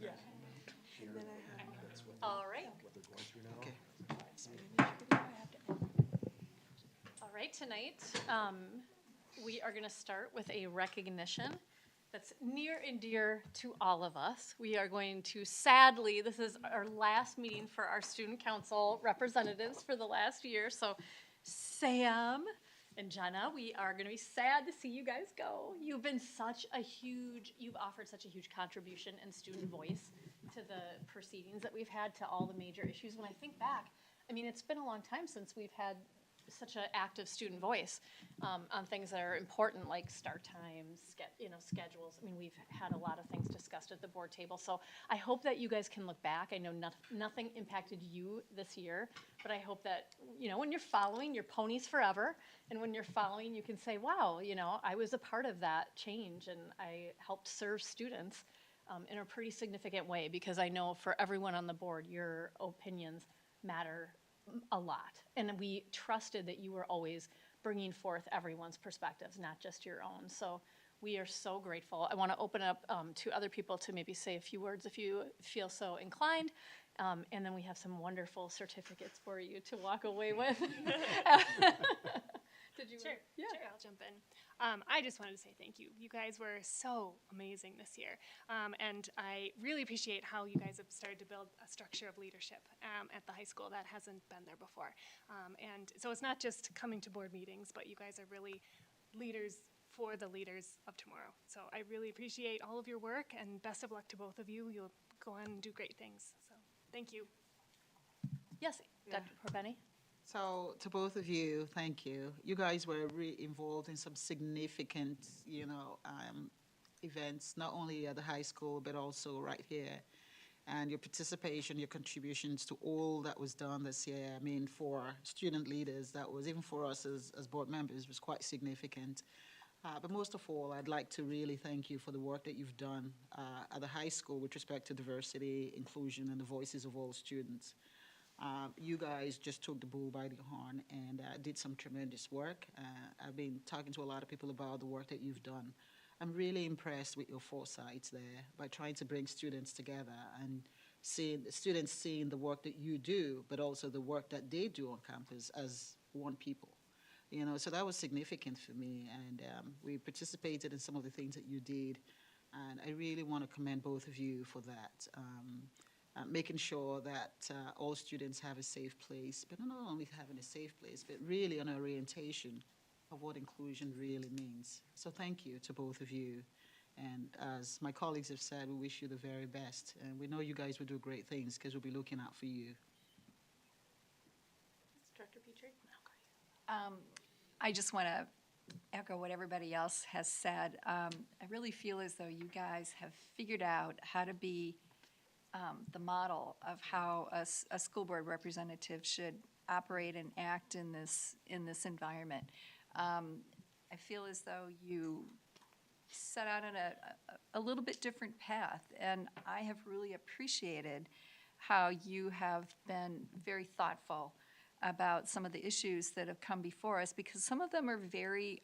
Yeah. And then I have All right. Okay. All right, tonight, we are going to start with a recognition that's near and dear to all of us. We are going to, sadly, this is our last meeting for our student council representatives for the last year. So Sam and Jenna, we are going to be sad to see you guys go. You've been you've offered such a huge contribution and student voice to the proceedings that we've had, to all the major issues. When I think back, I mean, it's been a long time since we've had such an active student voice on things that are important, like start times, schedules. I mean, we've had a lot of things discussed at the board table. So I hope that you guys can look back. I know nothing impacted you this year, but I hope that, when you're following, your pony's forever. And when you're following, you can say, wow, I was a part of that change and I helped serve students in a pretty significant way, because I know for everyone on the board, your opinions matter a lot. And we trusted that you were always bringing forth everyone's perspectives, not just your own. So we are so grateful. I want to open up to other people to maybe say a few words if you feel so inclined. And then we have some wonderful certificates for you to walk away with. Did you? Sure, Yeah. sure, I'll jump in. I just wanted to say thank you. You guys were so amazing this year. And I really appreciate how you guys have started to build a structure of leadership at the high school that hasn't been there before. And so it's not just coming to board meetings, but you guys are really leaders for the leaders of tomorrow. So I really appreciate all of your work, and best of luck to both of you. You'll go on and do great things. So thank you. Yes, Dr. Corbeni? So to both of you, thank you. You guys were really involved in some significant, events, not only at the high school, but also right here. And your participation, your contributions to all that was done this year, I mean, for student leaders, that was, even for us as board members, was quite significant. But most of all, I'd like to really thank you for the work that you've done at the high school with respect to diversity, inclusion, and the voices of all students. You guys just took the bull by the horn and did some tremendous work. I've been talking to a lot of people about the work that you've done. I'm really impressed with your foresight there by trying to bring students together and students seeing the work that you do, but also the work that they do on campus as one people. So that was significant for me, and we participated in some of the things that you did, and I really want to commend both of you for that. Making sure that all students have a safe place, but not only having a safe place, but really an orientation of what inclusion really means. So thank you to both of you. And as my colleagues have said, we wish you the very best. And we know you guys will do great things because we'll be looking out for you. Director Petrie? I just want to echo what everybody else has said. I really feel as though you guys have figured out how to be the model of how a school board representative should operate and act in this environment. I feel as though you set out on a little bit different path, and I have really appreciated how you have been very thoughtful about some of the issues that have come before us, because some of them are very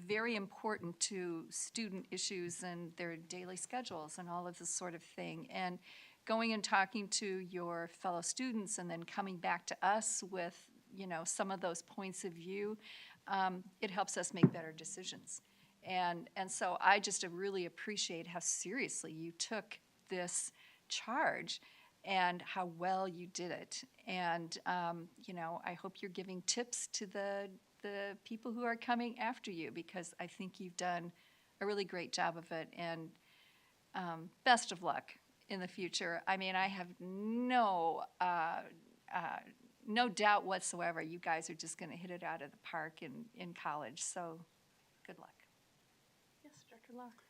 very important to student issues and their daily schedules and all of this sort of thing. And going and talking to your fellow students and then coming back to us with, some of those points of view, it helps us make better decisions. And so I just really appreciate how seriously you took this charge and how well you did it. And, I hope you're giving tips to the people who are coming after you, because I think you've done a really great job of it. And best of luck in the future. I mean, I have no doubt whatsoever you guys are just going to hit it out of the park in college. So good luck. Yes, Director Locke.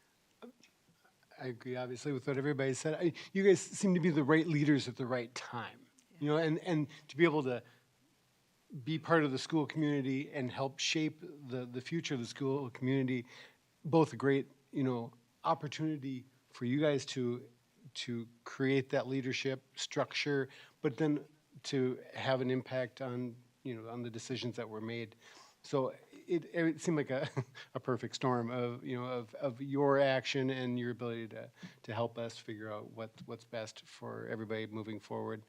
I agree, obviously, with what everybody said. You guys seem to be the right leaders at the right time, and to be able to be part of the school community and help shape the future of the school community, both a great, opportunity for you guys to create that leadership structure, but then to have an impact on, on the decisions that were made. So it seemed like a, a perfect storm of, of your action and your ability to help us figure out what's best for everybody moving forward.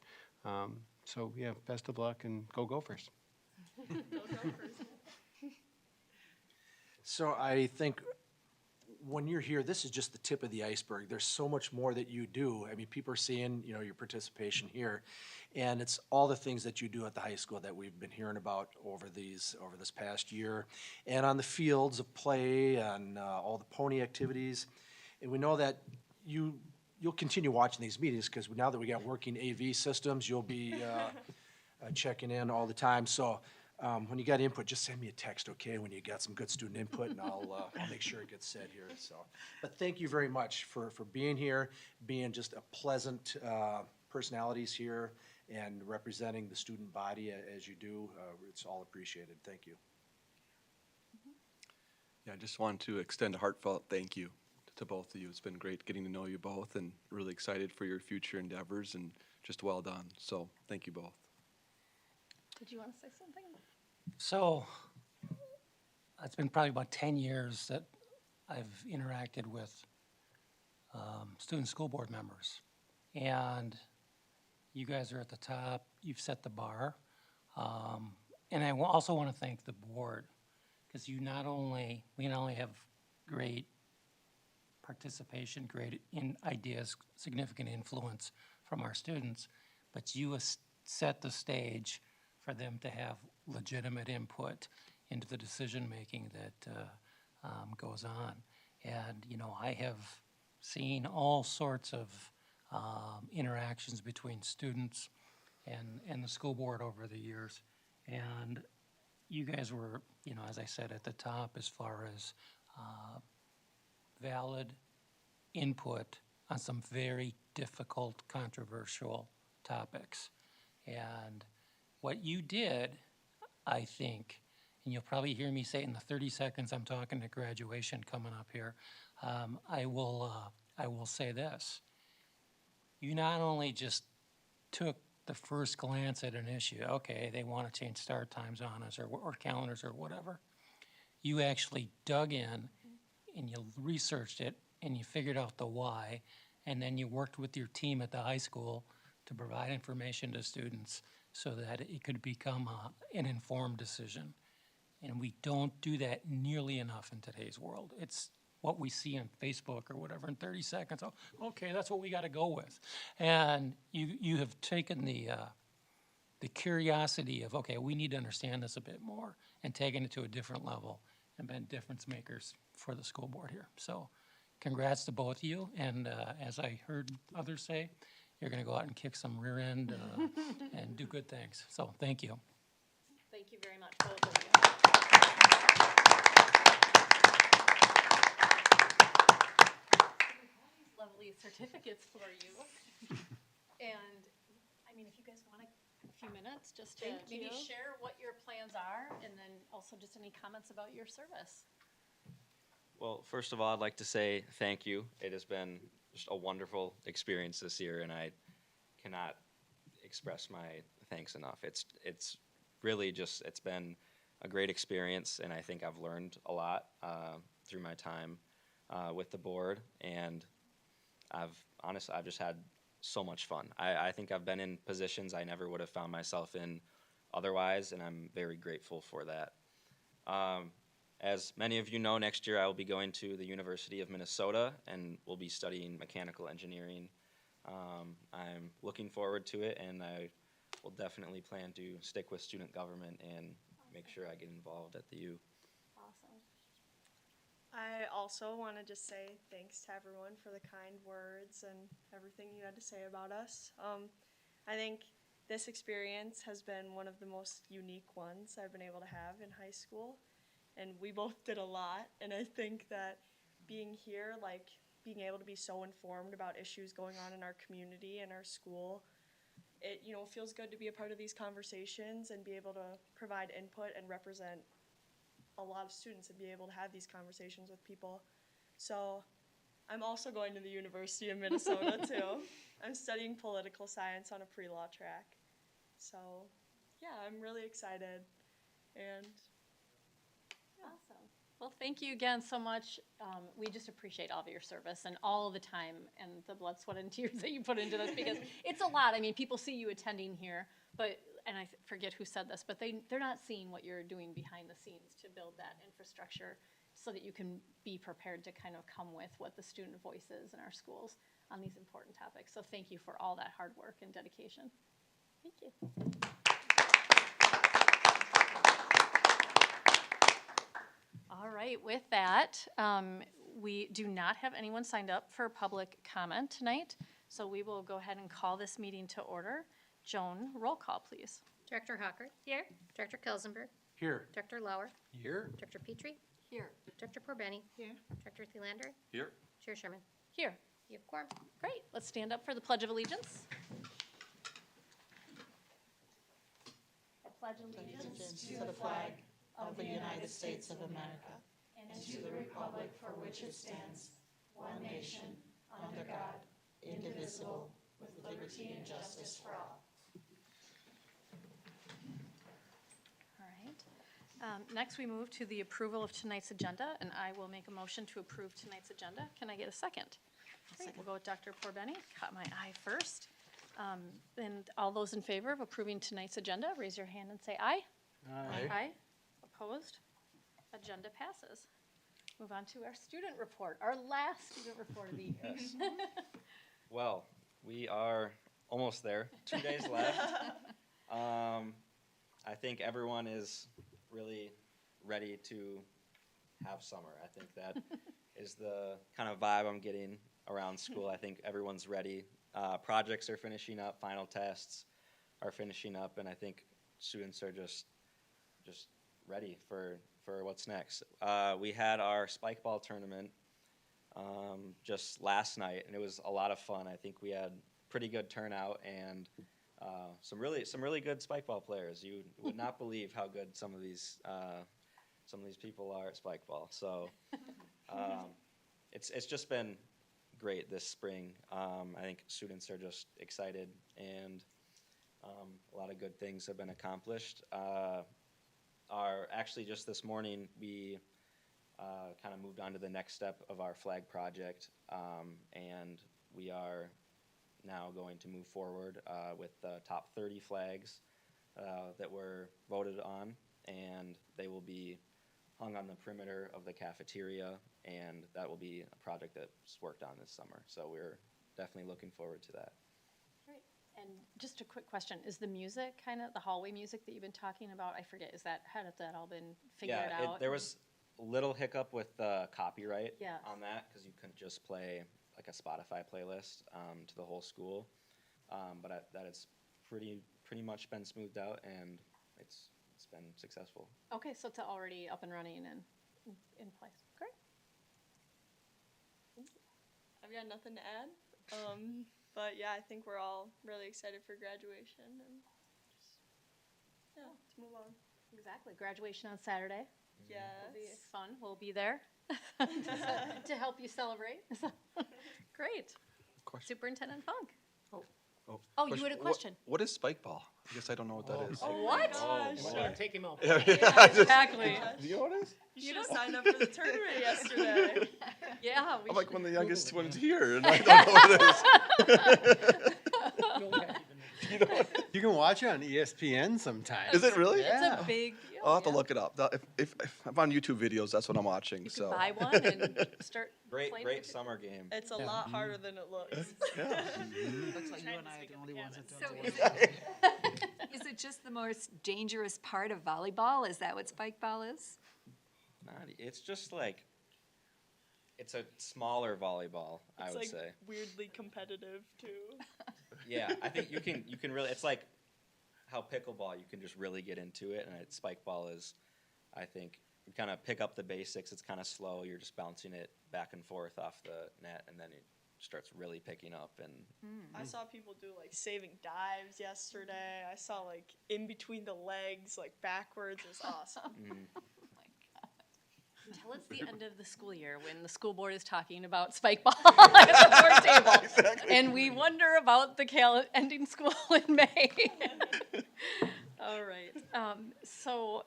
So yeah, best of luck and go Gophers. So I think when you're here, this is just the tip of the iceberg. There's so much more that you do. I mean, people are seeing, your participation here, and it's all the things that you do at the high school that we've been hearing about over this past year, and on the fields of play and all the pony activities. And we know that you'll continue watching these meetings because now that we got working AV systems, you'll be checking in all the time. So. When you got input, just send me a text, okay, when you got some good student input, and I'll make sure it gets said here, so. But thank you very much for being here, being just a pleasant personalities here, and representing the student body as you do. It's all appreciated. Thank you. Yeah, I just want to extend a heartfelt thank you to both of you. It's been great getting to know you both, and really excited for your future endeavors, and just well done. So thank you both. Did you want to say something? So, it's been probably about 10 years that I've interacted with student school board members. And you guys are at the top, you've set the bar. And I also want to thank the board, because we not only have great participation, great ideas, significant influence from our students, but you set the stage for them to have legitimate input into the decision-making that goes on. And, I have seen all sorts of interactions between students and the school board over the years. And you guys were, as I said, at the top as far as valid input on some very difficult, controversial topics. And what you did, I think, and you'll probably hear me say it in the 30 seconds I'm talking to graduation coming up here, I will say this. You not only just took the first glance at an issue, okay, they want to change start times on us or calendars or whatever. You actually dug in and you researched it and you figured out the why, and then you worked with your team at the high school to provide information to students so that it could become an informed decision. And we don't do that nearly enough in today's world. It's what we see on Facebook or whatever in 30 seconds. Oh, okay, that's what we got to go with. And you have taken the curiosity of, okay, we need to understand this a bit more, and taken it to a different level and been difference makers for the school board here. So congrats to both of you. And as I heard others say, you're going to go out and kick some rear end and do good things. So thank you. Thank you very much, both of you. Lovely certificates for you. And, I mean, if you guys want a few minutes just to Thank maybe you. share what your plans are, and then also just any comments about your service. Well, first of all, I'd like to say thank you. It has been just a wonderful experience this year, and I cannot express my thanks enough. It's really just, it's been a great experience, and I think I've learned a lot through my time with the board, and I've just had so much fun. I think I've been in positions I never would have found myself in otherwise, and I'm very grateful for that. As many of you know, next year I will be going to the University of Minnesota and will be studying mechanical engineering. I'm looking forward to it, and I will definitely plan to stick with student government and make sure I get involved at the U. Awesome. I also want to just say thanks to everyone for the kind words and everything you had to say about us. I think this experience has been one of the most unique ones I've been able to have in high school, and we both did a lot, and I think that being here, like being able to be so informed about issues going on in our community and our school, it feels good to be a part of these conversations and be able to provide input and represent a lot of students and be able to have these conversations with people. So I'm also going to the University of Minnesota too. I'm studying political science on a pre-law track. So yeah, I'm really excited. And Well, thank you again so much. We just appreciate all of your service and all the time and the blood, sweat, and tears that you put into this because it's a lot. I mean, people see you attending here, but, and I forget who said this, but they're not seeing what you're doing behind the scenes to build that infrastructure so that you can be prepared to kind of come with what the student voice is in our schools on these important topics. So thank you for all that hard work and dedication. Thank you. All right, with that, we do not have anyone signed up for public comment tonight, so we will go ahead and call this meeting to order. Joan, roll call, please. Director Hawker. Here. Director Kelsenberg. Here. Director Lauer. Here. Director Petrie. Here. Director Porbeni. Here. Director Thelander. Here. Chair Sherman. Here. You have quorum. Great, let's stand up for the Pledge of Allegiance. I pledge allegiance To the flag of the United States of America and to the republic for which it stands, one nation, under God, indivisible, with liberty and justice for all. All right. Next, we move to the approval of tonight's agenda, and I will make a motion to approve tonight's agenda. Can I get a second? Great, we'll go with Dr. Porbeni. Caught my eye first. And all those in favor of approving tonight's agenda, raise your hand and say aye. Aye. Opposed? Agenda passes. Move on to our student report, our last student report of the year. Well, we are almost there. 2 days left. I think everyone is really ready to have summer. I think that is the kind of vibe I'm getting around school. I think everyone's ready. Projects are finishing up, final tests are finishing up, and I think students are just ready for what's next. We had our spike ball tournament just last night, and it was a lot of fun. I think we had pretty good turnout and some really good spike ball players. You would not believe how good some of these people are at spike ball. So it's just been great this spring. I think students are just excited, and a lot of good things have been accomplished. Actually just this morning we kind of moved on to the next step of our flag project, and we are now going to move forward with the top 30 flags that were voted on, and they will be hung on the perimeter of the cafeteria, and that will be a project that's worked on this summer. So we're definitely looking forward to that. Great. And just a quick question, is the music kind of, the hallway music that you've been talking about, I forget, had that all been figured out? There was a little hiccup with the copyright Yes. on that, because you couldn't just play like a Spotify playlist to the whole school. But that has pretty much been smoothed out, and it's been successful. Okay, so it's already up and running and in place. Great. I've got nothing to add. But yeah, I think we're all really excited for graduation and just, to move on. Exactly. Graduation on Saturday. Yes. It'll be fun. We'll be there to help you celebrate. Great. Question. Superintendent Funk. Oh, Oh, you had a question. What is spike ball? I guess I don't know what that is. What? Gosh. Take him out. Exactly. Do you know what it is? You should have signed up for the tournament yesterday. Yeah. We I'm like should- one of the youngest ones here, and I don't know what it You can watch it on ESPN sometimes. is. Is it really? Yeah. It's a big deal. I'll have to yeah. look it up. If I'm on YouTube videos, that's what I'm watching. You So can buy one and start Great playing great with it. summer game. It's a lot harder than it looks. yeah. Looks like you and I are the only ones that So don't. is is it just the most dangerous part of volleyball? Is that what spike ball is? It's just like, it's a smaller volleyball, I It's would like say. weirdly competitive too. Yeah, I think you can really, it's like how pickleball, you can just really get into it, and spike ball is, I think, you kind of pick up the basics, it's kind of slow, you're just bouncing it back and forth off the net, and then it starts really picking up, and I saw people do like saving dives yesterday. I saw like in between the legs, like backwards. It was awesome. Until it's the end of the school year when the school board is talking about spike ball at the board table. And we wonder about the ending school in May. All right. So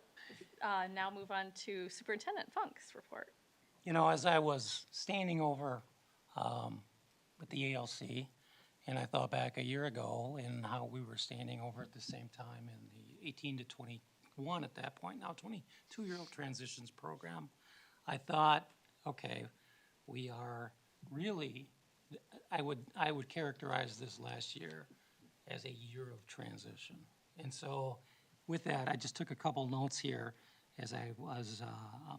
now move on to Superintendent Funk's report. You know, as I was standing over with the ALC, and I thought back a year ago and how we were standing over at the same time in the 18 to 21 at that point, now 22-year-old transitions program, I thought, okay, we are really, I would characterize this last year as a year of transition. And so with that, I just took a couple notes here as I was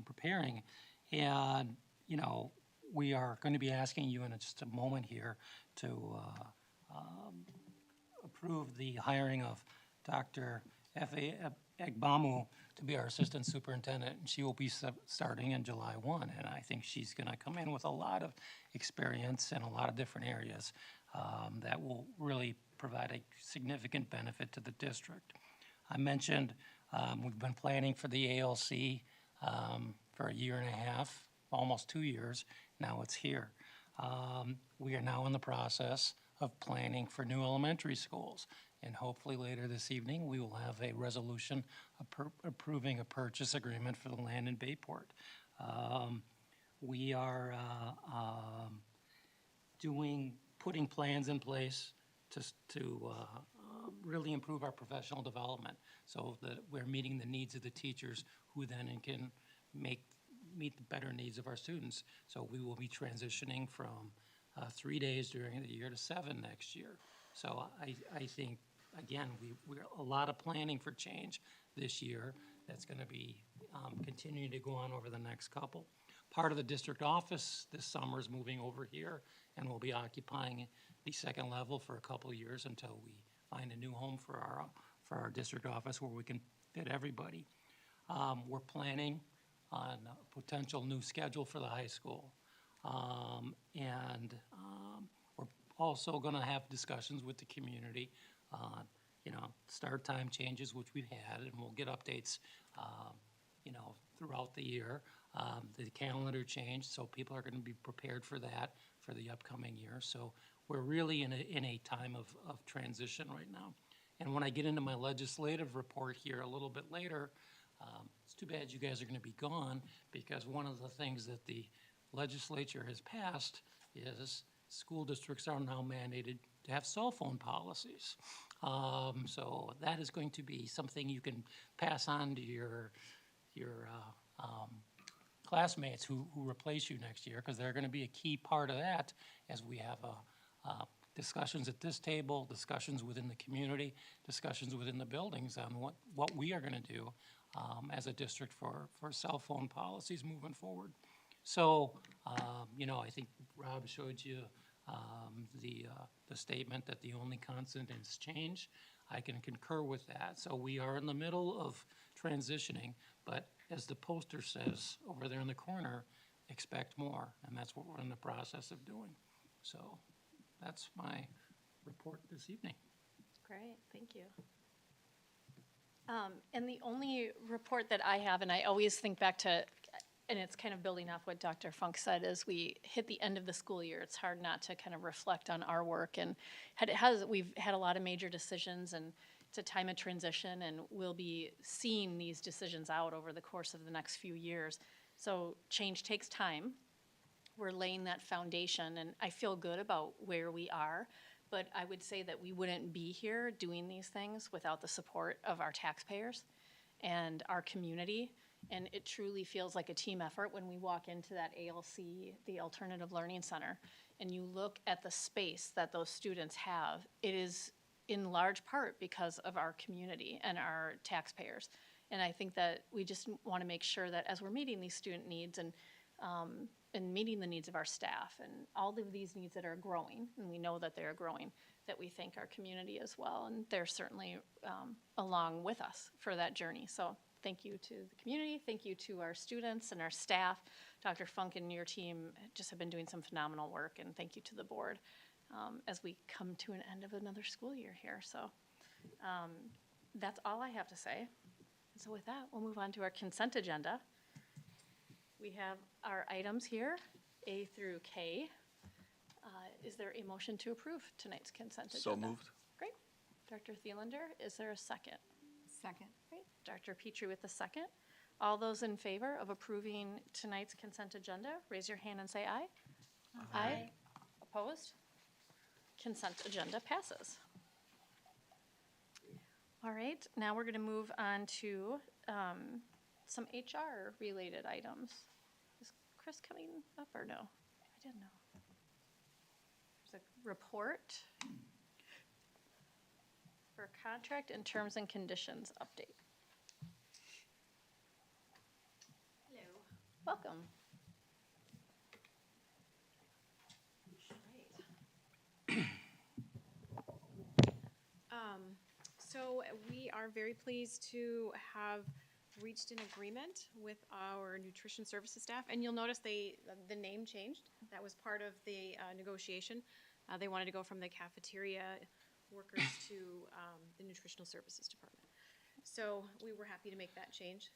preparing. And, you know, we are going to be asking you in just a moment here to approve the hiring of Dr. F.A. Egbamu to be our assistant superintendent, and she will be starting in July 1. And I think she's going to come in with a lot of experience in a lot of different areas that will really provide a significant benefit to the district. I mentioned we've been planning for the ALC for a year and a half, almost 2 years. Now it's here. We are now in the process of planning for new elementary schools. And hopefully later this evening, we will have a resolution approving a purchase agreement for the land in Bayport. We are putting plans in place to really improve our professional development so that we're meeting the needs of the teachers who then can meet the better needs of our students. So we will be transitioning from 3 days during the year to 7 next year. So I think, again, we're a lot of planning for change this year that's going to be continuing to go on over the next couple. Part of the district office this summer is moving over here, and we'll be occupying the second level for a couple of years until we find a new home for our district office where we can fit everybody. We're planning on a potential new schedule for the high school. And we're also going to have discussions with the community on, you know, start time changes, which we've had, and we'll get updates, you know, throughout the year. The calendar changed, so people are going to be prepared for that for the upcoming year. So we're really in a time of transition right now. And when I get into my legislative report here a little bit later, it's too bad you guys are going to be gone, because one of the things that the legislature has passed is school districts are now mandated to have cell phone policies. So that is going to be something you can pass on to your classmates who replace you next year, because they're going to be a key part of that as we have discussions at this table, discussions within the community, discussions within the buildings on what we are going to do as a district for cell phone policies moving forward. So, you know, I think Rob showed you the statement that the only constant is change. I can concur with that. So we are in the middle of transitioning, but as the poster says over there in the corner, expect more, and that's what we're in the process of doing. So that's my report this evening. Great, thank you. And the only report that I have, and I always think back to, and it's kind of building off what Dr. Funk said, as we hit the end of the school year, it's hard not to kind of reflect on our work. And we've had a lot of major decisions, and it's a time of transition, and we'll be seeing these decisions out over the course of the next few years. So change takes time. We're laying that foundation, and I feel good about where we are. But I would say that we wouldn't be here doing these things without the support of our taxpayers and our community. And it truly feels like a team effort when we walk into that ALC, the Alternative Learning Center, and you look at the space that those students have. It is in large part because of our community and our taxpayers. And I think that we just want to make sure that as we're meeting these student needs and meeting the needs of our staff and all of these needs that are growing, and we know that they're growing, that we thank our community as well. And they're certainly along with us for that journey. So thank you to the community. Thank you to our students and our staff. Dr. Funk and your team just have been doing some phenomenal work. And thank you to the board as we come to an end of another school year here. So that's all I have to say. And so with that, we'll move on to our consent agenda. We have our items here, A through K. Is there a motion to approve tonight's consent agenda? So moved. Great. Dr. Thielander, is there a second? Second. Great. Dr. Petrie with the second. All those in favor of approving tonight's consent agenda, raise your hand and say aye. Aye. Opposed? Consent agenda passes. All right, now we're going to move on to some HR-related items. Is Chris coming up or no? I didn't know. There's a report for contract and terms and conditions update. Hello. Welcome. So we are very pleased to have reached an agreement with our nutrition services staff, and you'll notice the name changed. That was part of the negotiation. They wanted to go from the cafeteria workers to the nutritional services department. So we were happy to make that change.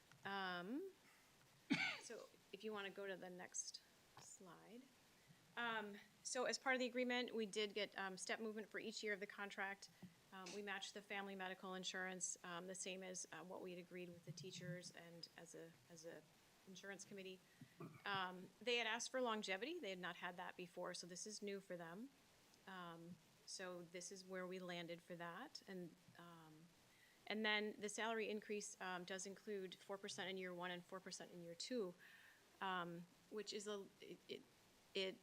So if you want to go to the next slide. So as part of the agreement, we did get step movement for each year of the contract. We matched the family medical insurance, the same as what we had agreed with the teachers and as a insurance committee. They had asked for longevity. They had not had that before, so this is new for them. So this is where we landed for that. And then the salary increase does include 4% in year 1 and 4% in year 2, which is it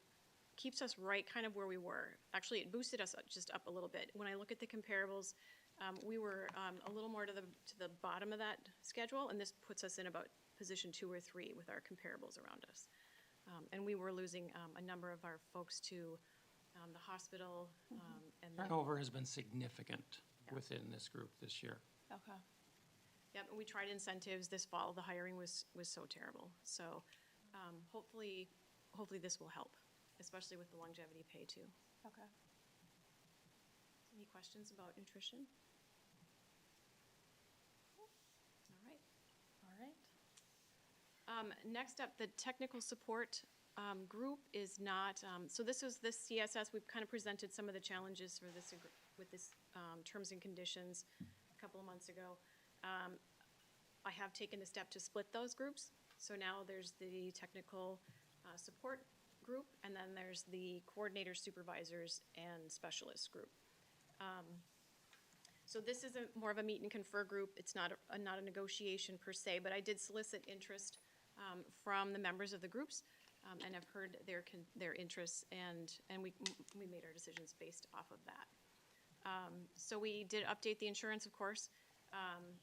keeps us right kind of where we were. Actually, it boosted us just up a little bit. When I look at the comparables, we were a little more to the bottom of that schedule, and this puts us in about position 2 or 3 with our comparables around us. And we were losing a number of our folks to the hospital. And Turnover has been significant within this group this year. Okay. Yep, and we tried incentives this fall. The hiring was so terrible. So hopefully this will help, especially with the longevity pay too. Okay. Any questions about nutrition? All right. All right. Next up, the technical support group is not, so this is this CSS. We've kind of presented some of the challenges for this with this terms and conditions a couple of months ago. I have taken the step to split those groups. So now there's the technical support group, and then there's the coordinators, supervisors, and specialists group. So this is more of a meet and confer group. It's not a negotiation per se, but I did solicit interest from the members of the groups, and have heard their interests, and we made our decisions based off of that. So we did update the insurance, of course,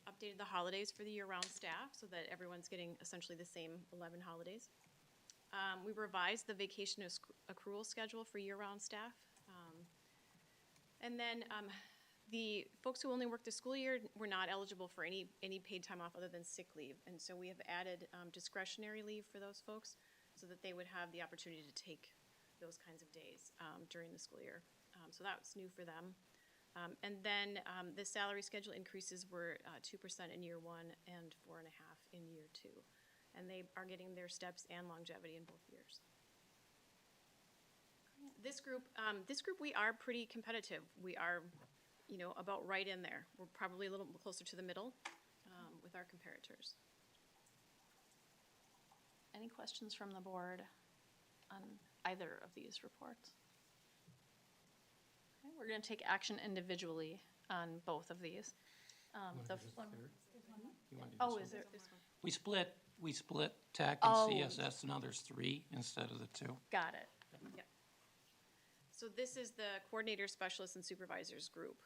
updated the holidays for the year-round staff so that everyone's getting essentially the same 11 holidays. We revised the vacation accrual schedule for year-round staff. And then the folks who only work the school year were not eligible for any paid time off other than sick leave. And so we have added discretionary leave for those folks so that they would have the opportunity to take those kinds of days during the school year. So that was new for them. And then the salary schedule increases were 2% in year 1 and 4.5% in year 2. And they are getting their steps and longevity in both years. This group, we are pretty competitive. We are, about right in there. We're probably a little closer to the middle with our comparators. Any questions from the board on either of these reports? Okay, we're going to take action individually on both of these. The one. Oh, is there? This one. We split tech and Oh. CSS, and now there's 3 instead of the 2. Got it. Yep. So this is the coordinator, specialists, and supervisors group.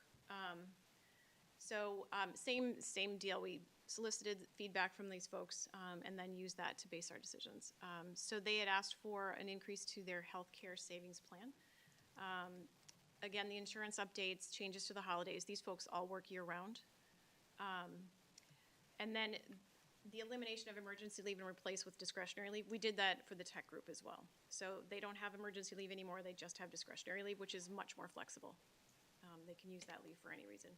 Same deal. We solicited feedback from these folks and then used that to base our decisions. So they had asked for an increase to their healthcare savings plan. Again, the insurance updates, changes to the holidays. These folks all work year-round. And then the elimination of emergency leave and replace with discretionary leave. We did that for the tech group as well. So they don't have emergency leave anymore. They just have discretionary leave, which is much more flexible. They can use that leave for any reason.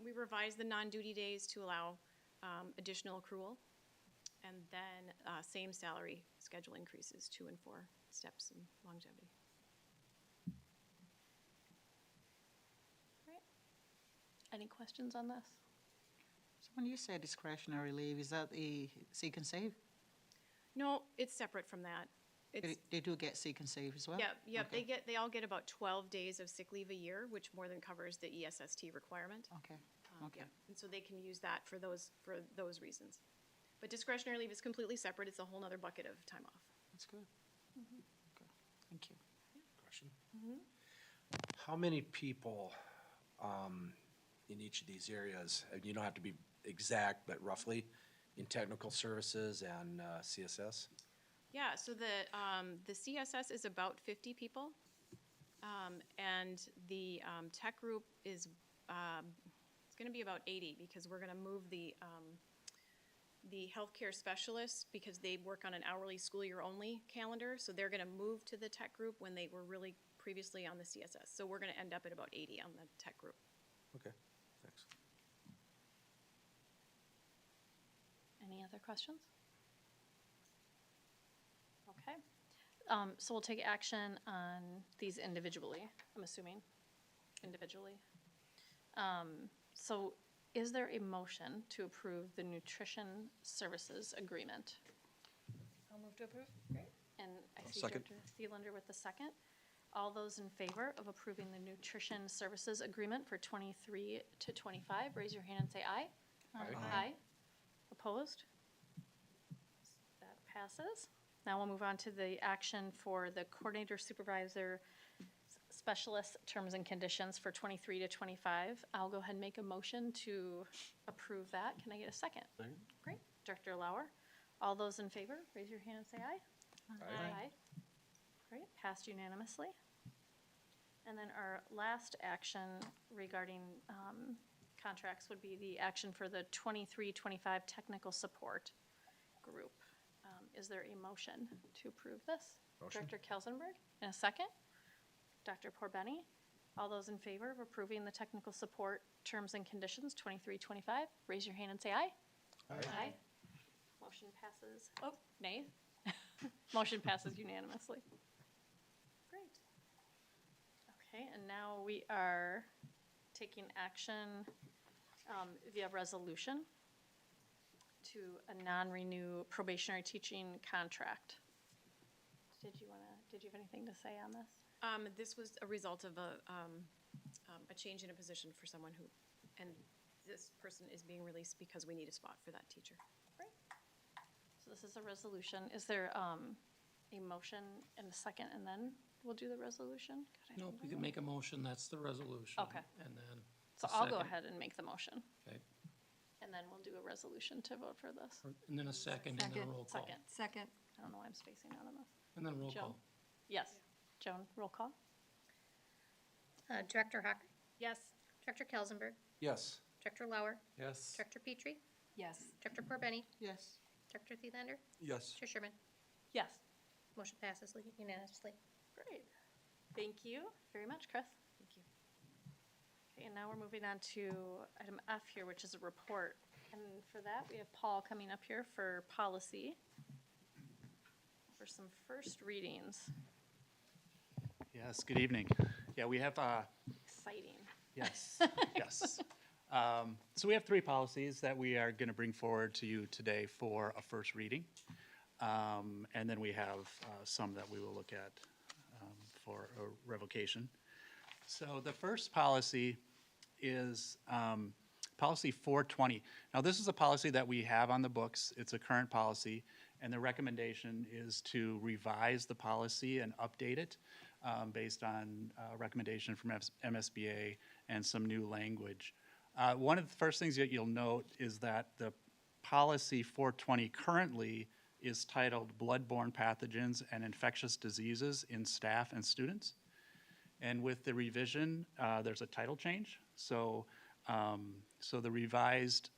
We revised the non-duty days to allow additional accrual. And then same salary schedule increases, 2 and 4 steps in longevity. Any questions on this? When you say discretionary leave, is that a seek and save? No, it's separate from that. It's, They do get seek and save as well? yep, Okay. they all get about 12 days of sick leave a year, which more than covers the E ESST requirement. Okay, okay. Yep, and so they can use that for those reasons. But discretionary leave is completely separate. It's a whole nother bucket of time off. That's good. Good. Thank you. Question? How many people in each of these areas, and you don't have to be exact, but roughly, in technical services and CSS? Yeah, so the CSS is about 50 people, and the tech group is it's going to be about 80 because we're going to move the healthcare specialists because they work on an hourly school year only calendar, so they're going to move to the tech group when they were really previously on the CSS. So we're going to end up at about 80 on the tech group. Okay, thanks. Any other questions? Okay. So we'll take action on these individually, I'm assuming, individually. So is there a motion to approve the nutrition services agreement? I'll move to approve. Great. And I see second. Dr. Thielander with the second. All those in favor of approving the nutrition services agreement for 23 to 25, raise your hand and say aye. Aye. Opposed? That passes. Now we'll move on to the action for the coordinator supervisor specialist terms and conditions for 23 to 25. I'll go ahead and make a motion to approve that. Can I get a second? Second. Great. Director Lauer. All those in favor, raise your hand and say aye. Aye. Great, passed unanimously. And then our last action regarding contracts would be the action for the 23-25 technical support group. Is there a motion to approve this? Motion. Director Kelsenberg, in a second. Dr. Porbeni, all those in favor of approving the technical support terms and conditions, 23-25, raise your hand and say aye. Aye. Motion passes, oh, nay. Motion passes unanimously. Great. Okay, and now we are taking action via resolution to a non-renew probationary teaching contract. Did you have anything to say on this? This was a result of a change in a position for someone who, and this person is being released because we need a spot for that teacher. Great. So this is a resolution. Is there a motion and a second, and then we'll do the resolution? God, I Nope, don't you know. can make a motion, that's the resolution. Okay. And then. So a I'll go second. ahead and make the motion, Okay, and then we'll do a resolution to vote for this. and then a second, and then a Second. roll call. Second. Second. I don't know why I'm spacing out on this. And then roll Joan? call. Yes. Joan, roll call? Director Hocker, Yes. Director Kelsenberg, Yes. Director Lauer, Yes. Director Petrie, Yes. Director Porbeni, Yes. Director Thielander, Yes. Chair Sherman. Yes. Motion passes unanimously. Great. Thank you very much, Chris. Thank you. Okay, and now we're moving on to item F here, which is a report. And for that, we have Paul coming up here for policy for some first readings. Yes, good evening. Yeah, we have, Exciting. yes, yes. So we have 3 policies that we are going to bring forward to you today for a first reading. And then we have some that we will look at for a revocation. So the first policy is policy 420. Now, this is a policy that we have on the books. It's a current policy, and the recommendation is to revise the policy and update it based on a recommendation from MSBA and some new language. One of the first things that you'll note is that the policy 420 currently is titled Bloodborne Pathogens and Infectious Diseases in Staff and Students. And with the revision, there's a title change. So the revised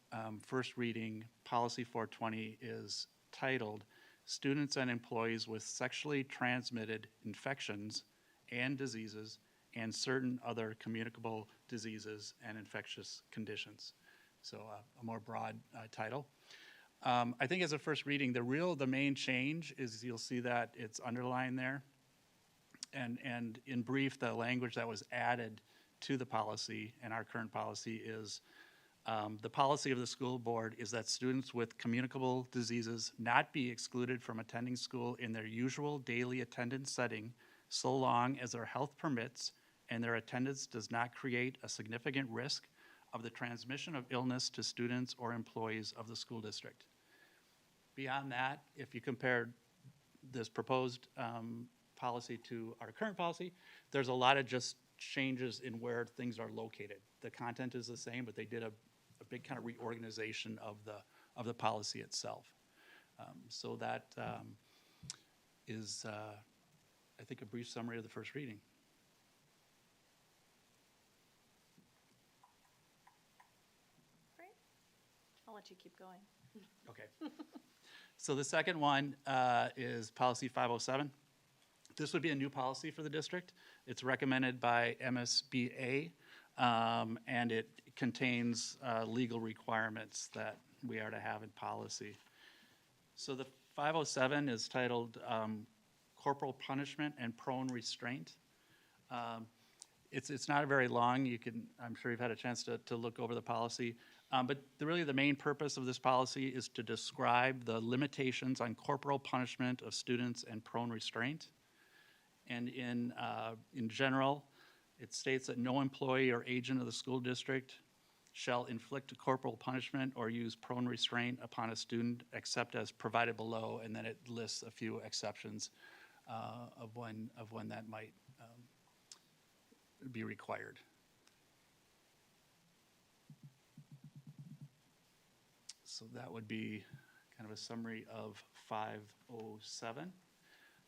first reading policy 420 is titled Students and Employees with Sexually Transmitted Infections and Diseases and Certain Other Communicable Diseases and Infectious Conditions. So a more broad title. I think as a first reading, the main change is you'll see that it's underlined there. And in brief, the language that was added to the policy and our current policy is The policy of the school board is that students with communicable diseases not be excluded from attending school in their usual daily attendance setting so long as their health permits and their attendance does not create a significant risk of the transmission of illness to students or employees of the school district. Beyond that, if you compare this proposed policy to our current policy, there's a lot of just changes in where things are located. The content is the same, but they did a big kind of reorganization of the policy itself. So that is, I think, a brief summary of the first reading. Great. I'll let you keep going. Okay. So the second one is policy 507. This would be a new policy for the district. It's recommended by MSBA, and it contains legal requirements that we are to have in policy. So the 507 is titled Corporal Punishment and Prone Restraint. It's not very long. You can, I'm sure you've had a chance to look over the policy. But really the main purpose of this policy is to describe the limitations on corporal punishment of students and prone restraint. And in general, it states that no employee or agent of the school district shall inflict a corporal punishment or use prone restraint upon a student except as provided below, and then it lists a few exceptions of when that might be required. So that would be kind of a summary of 507.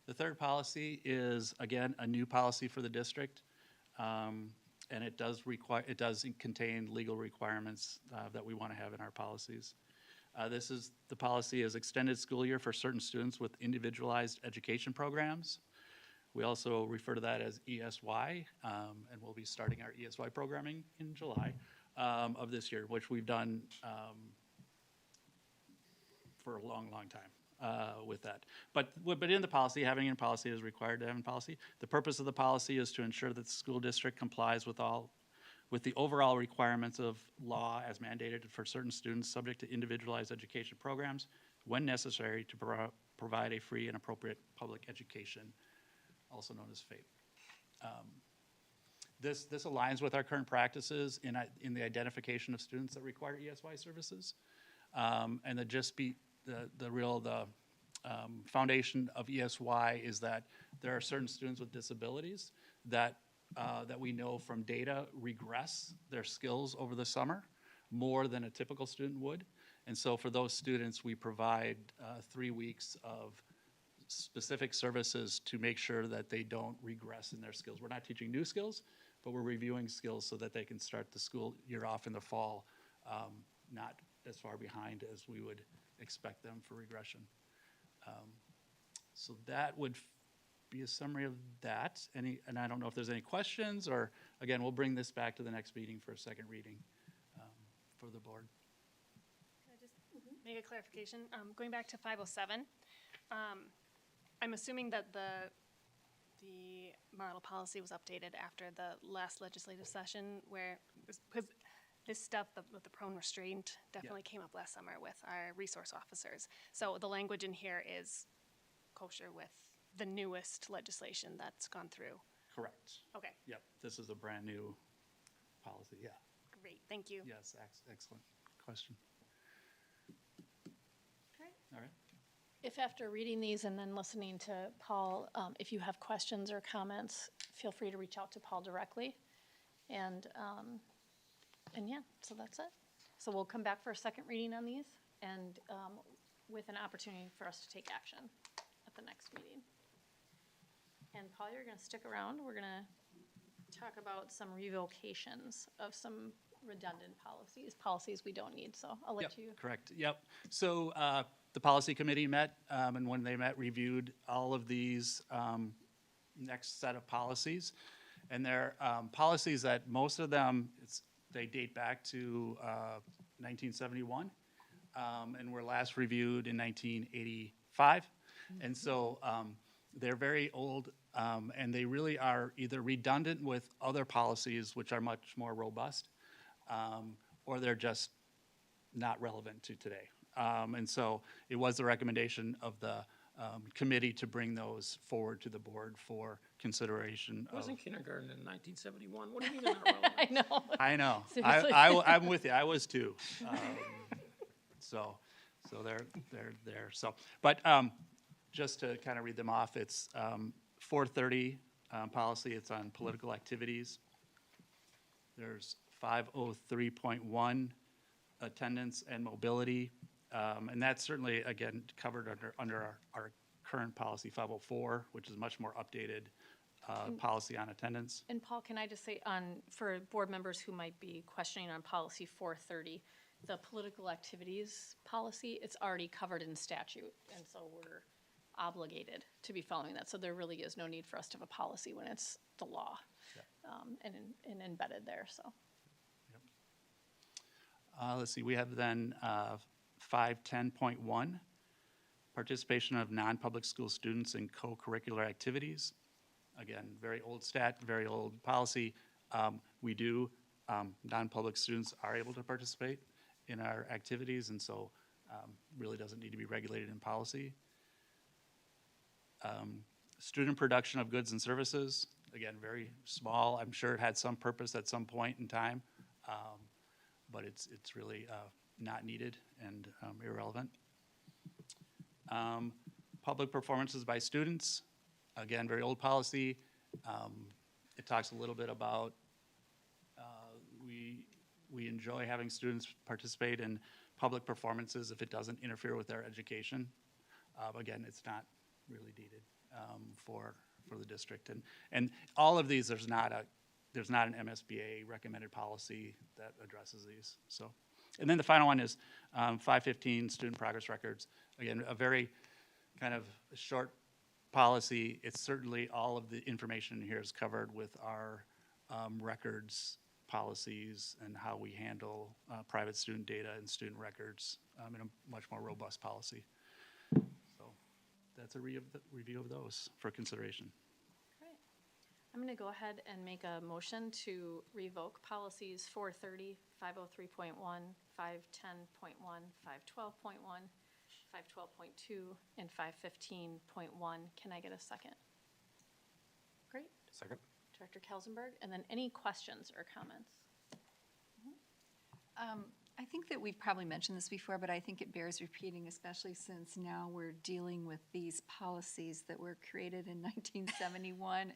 The third policy is, again, a new policy for the district, and it does contain legal requirements that we want to have in our policies. The policy is extended school year for certain students with individualized education programs. We also refer to that as ESY, and we'll be starting our ESY programming in July of this year, which we've done for a long, long time with that. But in the policy, having in policy is required to have in policy. The purpose of the policy is to ensure that the school district complies with the overall requirements of law as mandated for certain students subject to individualized education programs when necessary to provide a free and appropriate public education, also known as FAPE. This aligns with our current practices in the identification of students that require ESY services. And the foundation of ESY is that there are certain students with disabilities that we know from data regress their skills over the summer more than a typical student would. And so for those students, we provide 3 weeks of specific services to make sure that they don't regress in their skills. We're not teaching new skills, but we're reviewing skills so that they can start the school year off in the fall, not as far behind as we would expect them for regression. So that would be a summary of that. And I don't know if there's any questions, or again, we'll bring this back to the next meeting for a second reading for the board. Can I just make a clarification? Going back to 507, I'm assuming that the model policy was updated after the last legislative session, because this stuff with the prone restraint definitely came up last summer with our resource officers. So the language in here is kosher with the newest legislation that's gone through. Correct. Okay, Yep, this is a brand new policy, yeah. great, thank you. Yes, excellent question. Great. All right. If after reading these and then listening to Paul, if you have questions or comments, feel free to reach out to Paul directly. And yeah, so that's it. So we'll come back for a second reading on these and with an opportunity for us to take action at the next meeting. And Paul, you're going to stick around. We're going to talk about some revocations of some redundant policies we don't need. So I'll let you. Correct, yep. So the policy committee met, and when they met, reviewed all of these next set of policies. And they're policies that most of them, they date back to 1971 and were last reviewed in 1985. And so they're very old, and they really are either redundant with other policies which are much more robust, or they're just not relevant to today. And so it was the recommendation of the committee to bring those forward to the board for consideration I was of. in kindergarten in 1971. What do you mean they're not relevant? I know. I know. Seriously. I'm with you. I was too. So they're there. So, but just to kind of read them off, it's 430 policy. It's on political activities. There's 503.1 attendance and mobility, and that's certainly again covered under our current policy 504, which is much more updated policy on attendance. And Paul, can I just say for board members who might be questioning on policy 430, the political activities policy, it's already covered in statute, and so we're obligated to be following that. So there really is no need for us to have a policy when it's the law and embedded there, so. Let's see, we have then 510.1, participation of non-public school students in co-curricular activities. Again, very old very old policy. We do, non-public students are able to participate in our activities, and so really doesn't need to be regulated in policy. Student production of goods and services, again, very small. I'm sure it had some purpose at some point in time, but it's really not needed and irrelevant. Public performances by students, again, very old policy. It talks a little bit about we enjoy having students participate in public performances if it doesn't interfere with their education. Again, it's not really needed for the district. And all of these, there's not an MSBA recommended policy that addresses these. So, and then the final one is 515 student progress records. Again, a very kind of short policy. It's certainly all of the information here is covered with our records policies and how we handle private student data and student records in a much more robust policy. So that's a review of those for consideration. Great. I'm going to go ahead and make a motion to revoke policies 430, 503.1, 510.1, 512.1, 512.2, and 515.1. Can I get a second? Great. Second. Director Kelsenberg, and then any questions or comments? I think that we've probably mentioned this before, but I think it bears repeating, especially since now we're dealing with these policies that were created in 1971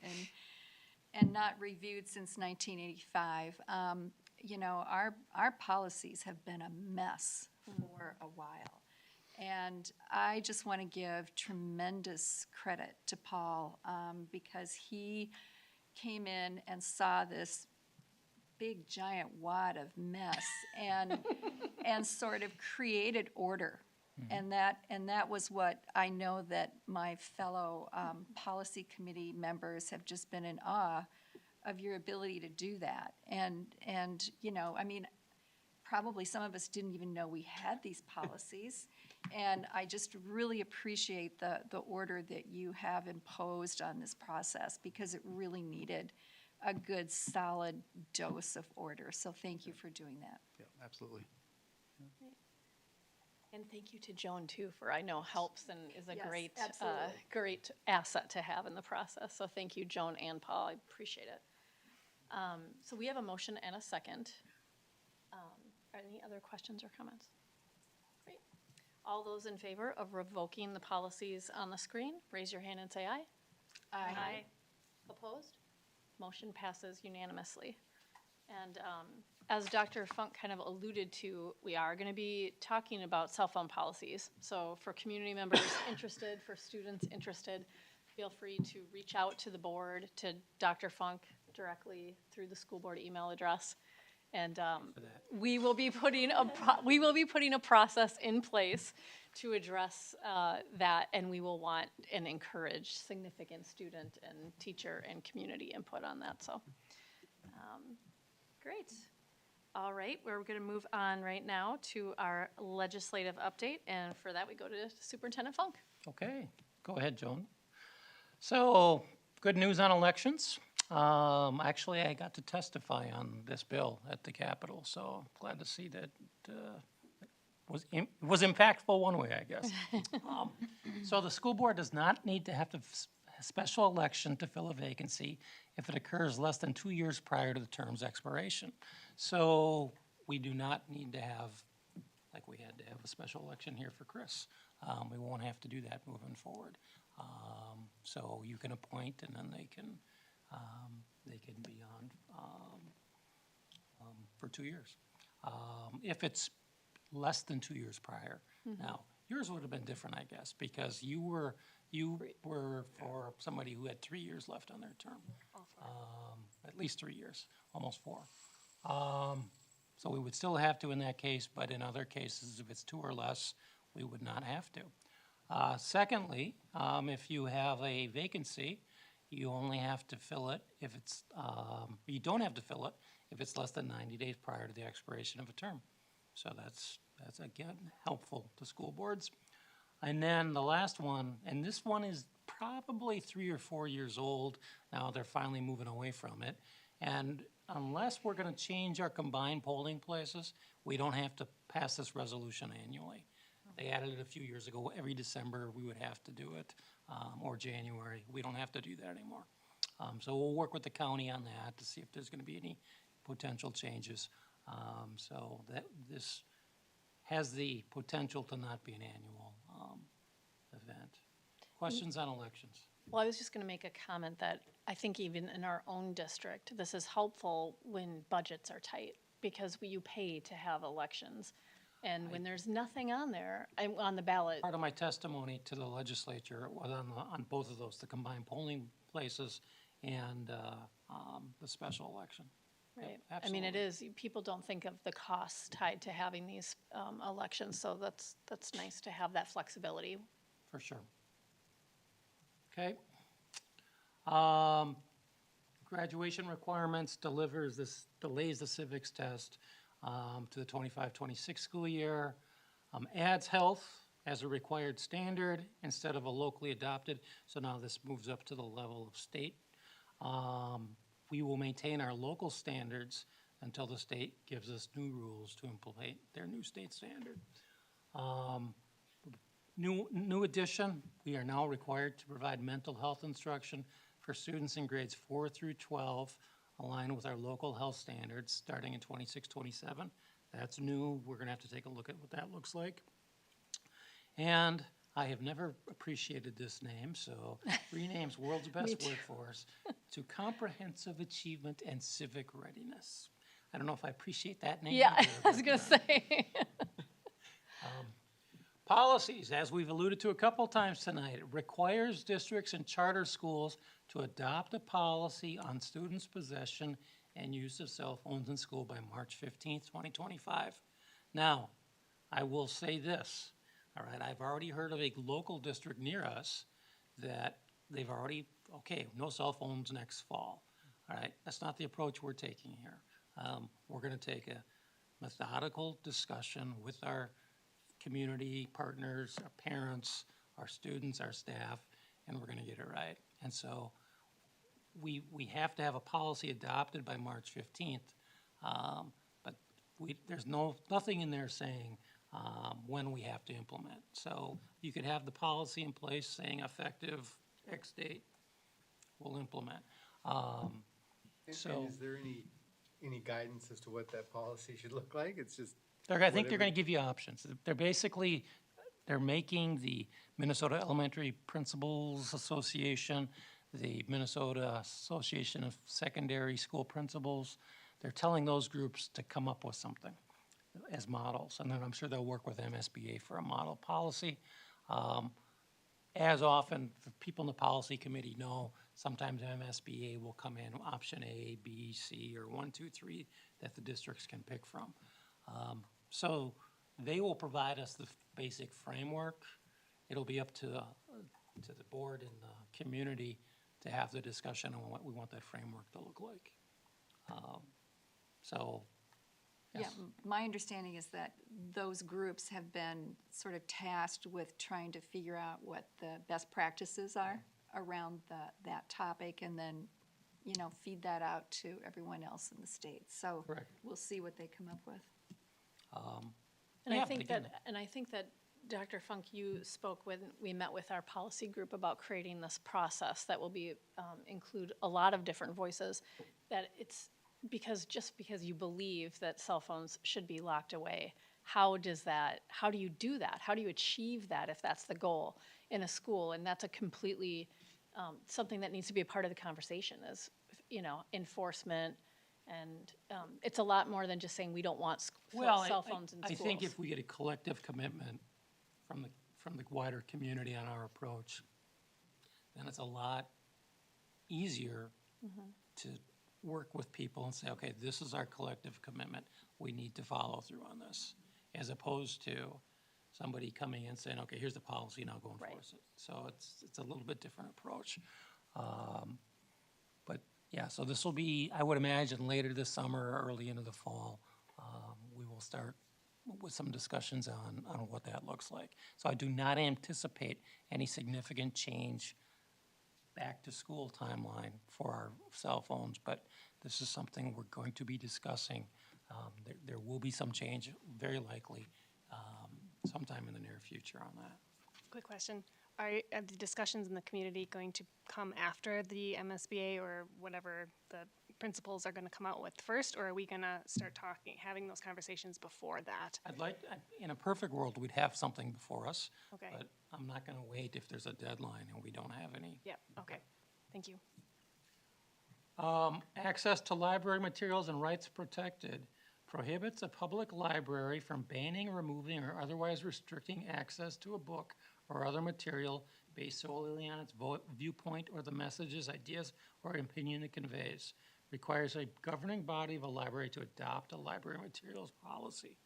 and not reviewed since 1985. You know, our policies have been a mess for a while. And I just want to give tremendous credit to Paul because he came in and saw this big giant wad of mess and sort of created order. And that was what I know that my fellow policy committee members have just been in awe of your ability to do that. And you know, I mean, probably some of us didn't even know we had these policies. And I just really appreciate the order that you have imposed on this process because it really needed a good, solid dose of order. So thank you for doing that. Yeah, absolutely. And thank you to Joan, too, for I know helps and is a Yes, great, absolutely. great asset to have in the process. So thank you, Joan and Paul. I appreciate it. So we have a motion and a second. Any other questions or comments? Great. All those in favor of revoking the policies on the screen, raise your hand and say aye. Aye. Opposed? Motion passes unanimously. And as Dr. Funk kind of alluded to, we are going to be talking about cell phone policies. So for community members interested, for students interested, feel free to reach out to the board, to Dr. Funk directly through the school board email address. And we will be putting a process in place to address that, and we will want and encourage significant student and teacher and community input on that. So, great. All right, we're going to move on right now to our legislative update, and for that we go to Superintendent Funk. Okay, go ahead, Joan. So, good news on elections. Actually, I got to testify on this bill at the Capitol, so glad to see that was impactful one way, I guess. So the school board does not need to have a special election to fill a vacancy if it occurs less than 2 years prior to the term's expiration. So we do not need to have, like we had to have a special election here for Chris. We won't have to do that moving forward. So you can appoint and then they can be on for 2 years. If it's less than 2 years prior. Now, yours would have been different, I guess, because you were for somebody who had 3 years left on their term. At least 3 years, almost 4. So we would still have to in that case, but in other cases, if it's 2 or less, we would not have to. Secondly, if you have a vacancy, you only have to fill it if it's, you don't have to fill it if it's less than 90 days prior to the expiration of a term. So that's again, helpful to school boards. And then the last one, and this one is probably 3 or 4 years old. Now they're finally moving away from it. And unless we're gonna change our combined polling places, we don't have to pass this resolution annually. They added it a few years ago. Every December, we would have to do it, or January. We don't have to do that anymore. So we'll work with the county on that to see if there's gonna be any potential changes. So this has the potential to not be an annual event. Questions on elections? Well, I was just going to make a comment that I think even in our own district, this is helpful when budgets are tight because you pay to have elections. And when there's nothing on there, on the ballot. Part of my testimony to the legislature was on both of those, the combined polling places and the special election. Right. Yep, I mean, it absolutely. is, people don't think of the costs tied to having these elections, so that's nice to have that flexibility. For sure. Okay. Graduation requirements delays the civics test to the 25-26 school year. Adds health as a required standard instead of a locally adopted, so now this moves up to the level of state. We will maintain our local standards until the state gives us new rules to implement their new state standard. New addition, we are now required to provide mental health instruction for students in grades 4 through 12, aligned with our local health standards, starting in 26-27. That's new. We're gonna have to take a look at what that looks like. And I have never appreciated this name, so renames World's Best Workforce to Comprehensive Achievement and Civic Readiness. I don't know if I appreciate that name. Yeah, either, I was going to say. Policies, as we've alluded to a couple times tonight, requires districts and charter schools to adopt a policy on students' possession and use of cell phones in school by March 15th, 2025. Now, I will say this. All right, I've already heard of a local district near us that they've already, okay, no cell phones next fall. All right, that's not the approach we're taking here. We're gonna take a methodical discussion with our community partners, our parents, our students, our staff, and we're gonna get it right. And so we have to have a policy adopted by March 15th, but there's nothing in there saying when we have to implement. So you could have the policy in place saying effective X date, we'll implement. And So is there any guidance as to what that policy should look like? It's just. I think they're whatever- gonna give you options. They're making the Minnesota Elementary Principals Association, the Minnesota Association of Secondary School Principals, they're telling those groups to come up with something as models, and then I'm sure they'll work with MSBA for a model policy. As often, the people in the policy committee know, sometimes MSBA will come in option A, B, C, or 1, 2, 3 that the districts can pick from. So they will provide us the basic framework. It'll be up to the board and the community to have the discussion on what we want that framework to look like. So, Yeah, yes. my understanding is that those groups have been sort of tasked with trying to figure out what the best practices are around that topic and then feed that out to everyone else in the state. So Correct. we'll see what they come up with. And Yeah, I but think again- that, Dr. Funk, you spoke when we met with our policy group about creating this process that will be, include a lot of different voices, that it's just because you believe that cell phones should be locked away, how do you do that? How do you achieve that if that's the goal in a school? And that's a completely, something that needs to be a part of the conversation is, enforcement. And it's a lot more than just saying we don't want cell phones in I schools. think if we get a collective commitment from the wider community on our approach, then it's a lot easier to work with people and say, okay, this is our collective commitment. We need to follow through on this, as opposed to somebody coming in saying, okay, here's the policy, now go enforce it. So it's a little bit different approach. But yeah, so this will be, I would imagine, later this summer or early into the fall, we will start with some discussions on what that looks like. So I do not anticipate any significant change back to school timeline for our cell phones, but this is something we're going to be discussing. There will be some change, very likely, sometime in the near future on that. Quick question. Are the discussions in the community going to come after the MSBA or whatever the principals are going to come out with first, or are we going to start having those conversations before that? In a perfect world, we'd have something before us. Okay. But I'm not going to wait if there's a deadline and we don't have any. Yep, okay. Thank you. Access to library materials and rights protected prohibits a public library from banning, removing, or otherwise restricting access to a book or other material based solely on its viewpoint or the messages, ideas, or opinion it conveys. Requires a governing body of a library to adopt a library materials policy.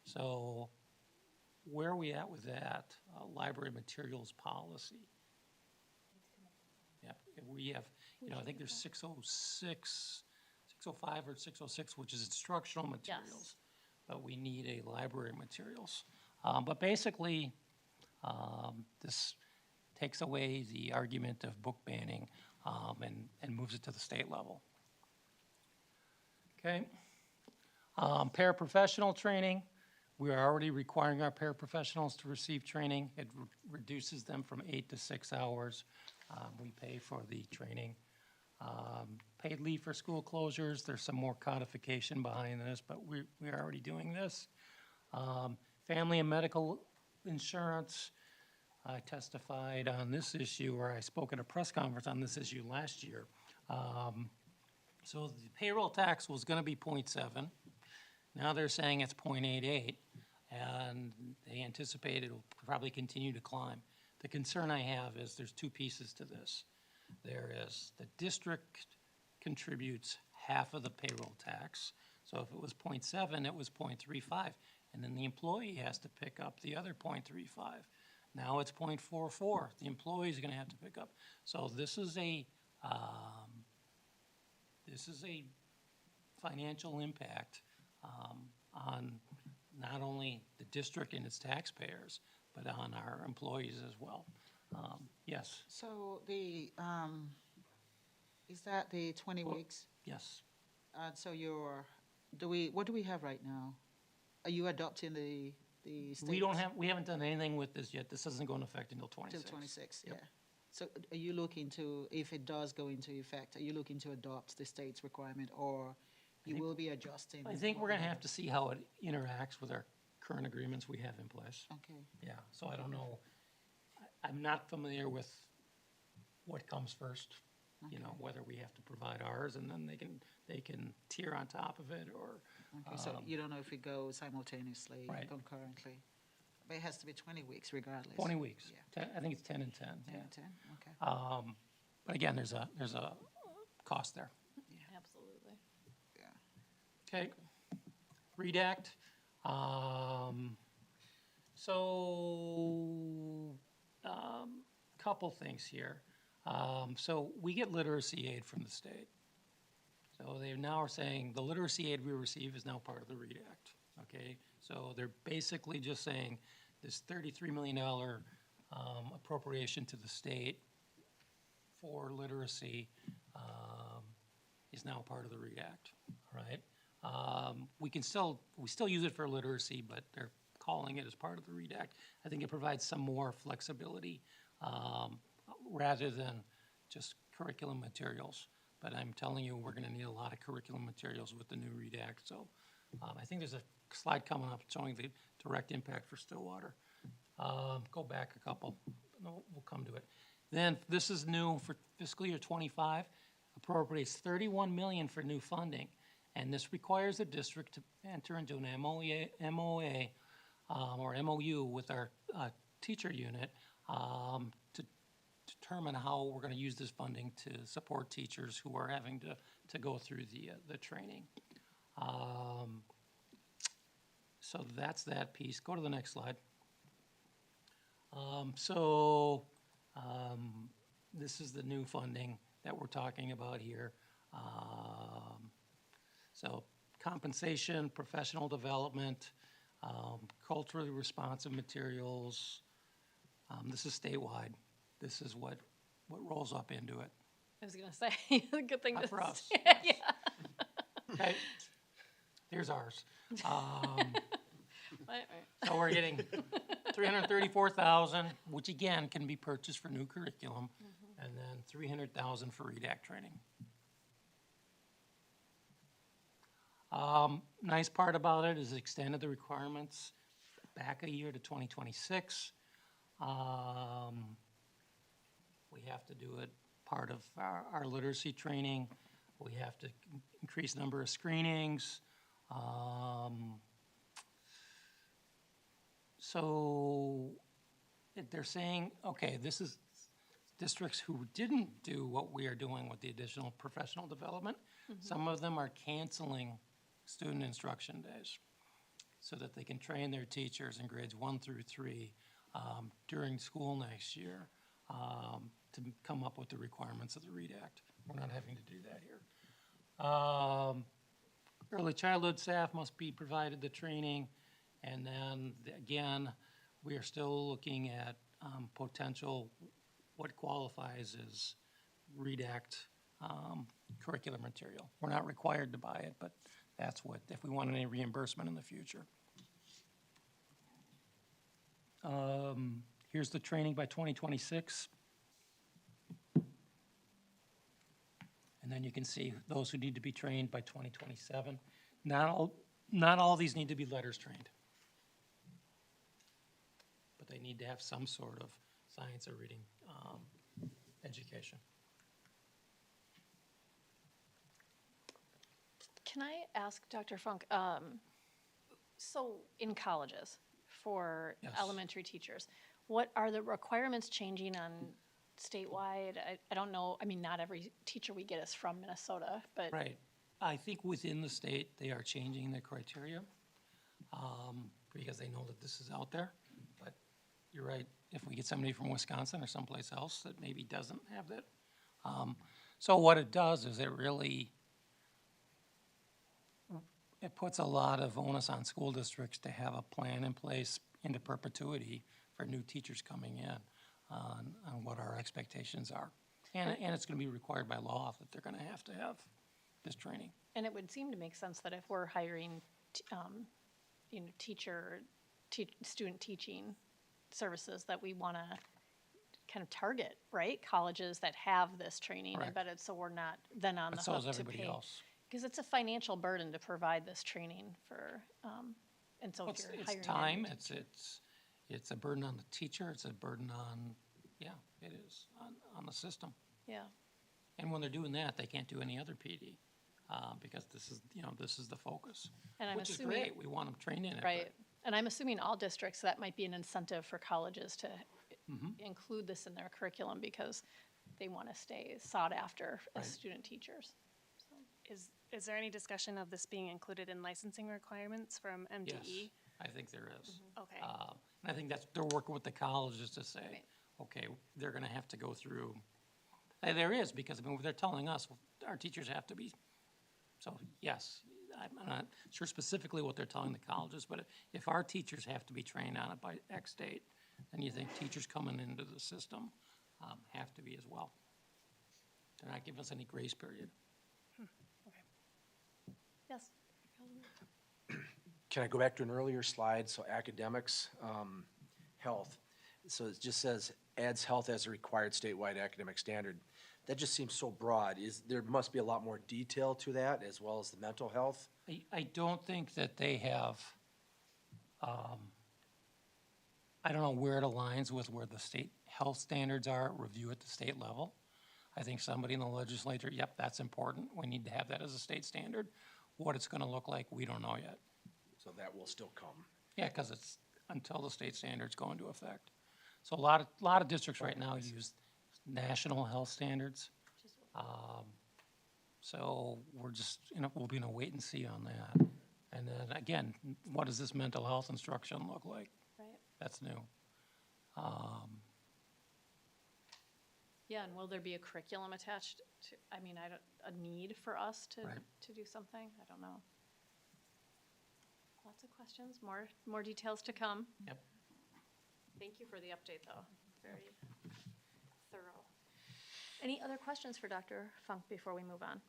So where are we at with that, library materials policy? Yep, we have, I think there's 606, 605 or 606, which is instructional materials. But we need a library materials. But basically, this takes away the argument of book banning and moves it to the state level. Okay. Paraprofessional training. We are already requiring our paraprofessionals to receive training. It reduces them from 8 to 6 hours. We pay for the training. Paid leave for school closures. There's some more codification behind this, but we are already doing this. Family and medical insurance. I testified on this issue, or I spoke at a press conference on this issue last year. So the payroll tax was going to be 0.7. Now they're saying it's 0.88, and they anticipate it'll probably continue to climb. The concern I have is there's two pieces to this. There is the district contributes half of the payroll tax. So if it was 0.7, it was 0.35, and then the employee has to pick up the other 0.35. Now it's 0.44. The employee is going to have to pick up. So this is a financial impact on not only the district and its taxpayers, but on our employees as well. Yes. So is that the 20 weeks? Yes. So what do we have right now? Are you adopting the states? We haven't done anything with this yet. This doesn't go into effect until 26. Till 26, Yep. yeah. So are you looking to, if it does go into effect, are you looking to adopt the state's requirement, or you will be adjusting? I think we're going to have to see how it interacts with our current agreements we have in place. Okay. Yeah, so I don't know. I'm not familiar with what comes first, whether we have to provide ours and then they can tier on top of it, or. Okay, so you don't know if it goes simultaneously, Right. concurrently? But it has to be 20 weeks regardless. 20 weeks. Yeah. I think it's 10 and 10. 10 yeah. and 10, okay. But again, there's a cost there. Absolutely. Yeah. Okay. Redact. Couple things here. So we get literacy aid from the state. So they now are saying the literacy aid we receive is now part of the READ Act, okay? So they're basically just saying this $33 million appropriation to the state for literacy is now part of the READ Act, all right? We still use it for literacy, but they're calling it as part of the READ Act. I think it provides some more flexibility rather than just curriculum materials. But I'm telling you, we're gonna need a lot of curriculum materials with the new READ Act, so I think there's a slide coming up showing the direct impact for Stillwater. Go back a couple, no, we'll come to it. Then, this is new for fiscal year '25, appropriates $31 million for new funding. And this requires the district to enter into an MOA or MOU with our teacher unit to determine how we're going to use this funding to support teachers who are having to go through the training. So that's that piece. Go to the next slide. This is the new funding that we're talking about here. So compensation, professional development, culturally responsive materials. This is statewide. This is what rolls up into it. I was gonna say, good thing Not to for us. say. Yes. Yeah. Okay, here's ours. Right. So we're getting $334,000, which again can be purchased for new curriculum, and then $300,000 for READ Act training. Nice part about it is it extended the requirements back a year to 2026. We have to do it part of our literacy training. We have to increase number of screenings. So they're saying, okay, this is districts who didn't do what we are doing with the additional professional development. Some of them are canceling student instruction days so that they can train their teachers in grades 1 through 3 during school next year to come up with the requirements of the READ Act. We're not having to do that here. Early childhood staff must be provided the training, and then again, we are still looking at potential, what qualifies as READ Act curricular material. We're not required to buy it, but that's what, if we want any reimbursement in the future. Here's the training by 2026. And then you can see those who need to be trained by 2027. Not all these need to be letters trained, but they need to have some sort of science or reading education. Can I ask Dr. Funk, so in colleges for Yes. elementary teachers, what are the requirements changing on statewide? I don't know, I mean, not every teacher we get is from Minnesota, but. Right. I think within the state, they are changing the criteria because they know that this is out there. But you're right, if we get somebody from Wisconsin or someplace else that maybe doesn't have that. So what it does is it puts a lot of onus on school districts to have a plan in place into perpetuity for new teachers coming in on what our expectations are. And it's going to be required by law that they're going to have this training. And it would seem to make sense that if we're hiring, student teaching services, that we want to kind of target, right? Colleges that have this training Correct. embedded, so we're not then on the But so hook is to everybody pay. else. Because it's a financial burden to provide this training for, and so if It's you're it's hiring. time, a new it's a burden on the teacher, it's a burden on, yeah, it is, on the system. Yeah, And when they're doing that, they can't do any other PD, because this is the focus. And I'm Which is assuming- great, we want them trained in it. right. And I'm assuming all districts, that might be an incentive for colleges to include this in their curriculum because they want to stay sought after as Right. student teachers. Is there any discussion of this being included in licensing requirements from But yes, MDE? I think there is. Okay. And I think they're working with the colleges to say, Right. okay, they're gonna have to go through, there is, because, I mean, they're telling us, our teachers have to be, so, yes, I'm not sure specifically what they're telling the colleges, but if our teachers have to be trained on it by X date, then you think teachers coming into the system have to be as well. They're not giving us any grace period. can I go back to an earlier slide? So academics, health. So it just says adds health as a required statewide academic standard. That just seems so broad. There must be a lot more detail to that as well as the mental health? I don't think that they have, I don't know where it aligns with where the state health standards are, review at the state level. I think somebody in the legislature, yep, that's important. We need to have that as a state standard. What it's gonna look like, we don't know yet. So that will still come. Yeah, because it's until the state standards go into effect. So a lot of districts right now use national health standards. So we're just, we'll be in a wait and see on that. And then again, what does this mental health instruction look like? Right. That's new. Yeah, and will there be a curriculum attached to, a need for us to, Right. to do something? I don't know. Lots of questions, more details to come. Yep. Thank you for the update, though. Very thorough. Any other questions for Dr. Funk before we move on?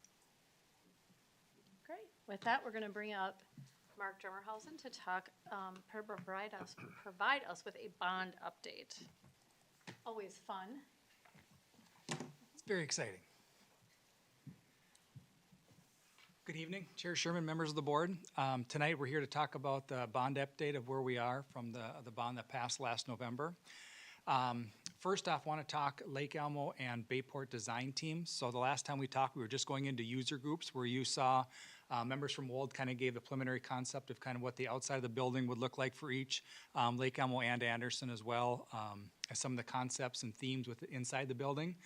Great. With that, we're going to bring up Mark Drummerhausen to talk, provide us with a bond update. Always fun. It's very exciting. Good evening, Chair Sherman, members of the board. Tonight, we're here to talk about the bond update of where we are from the bond that passed last November. First off, I want to talk Lake Elmo and Bayport design teams. So the last time we talked, we were just going into user groups where you saw members from Wold kind of gave the preliminary concept of kind of what the outside of the building would look like for each. Lake Elmo and Anderson as well, as some of the concepts and themes inside the building.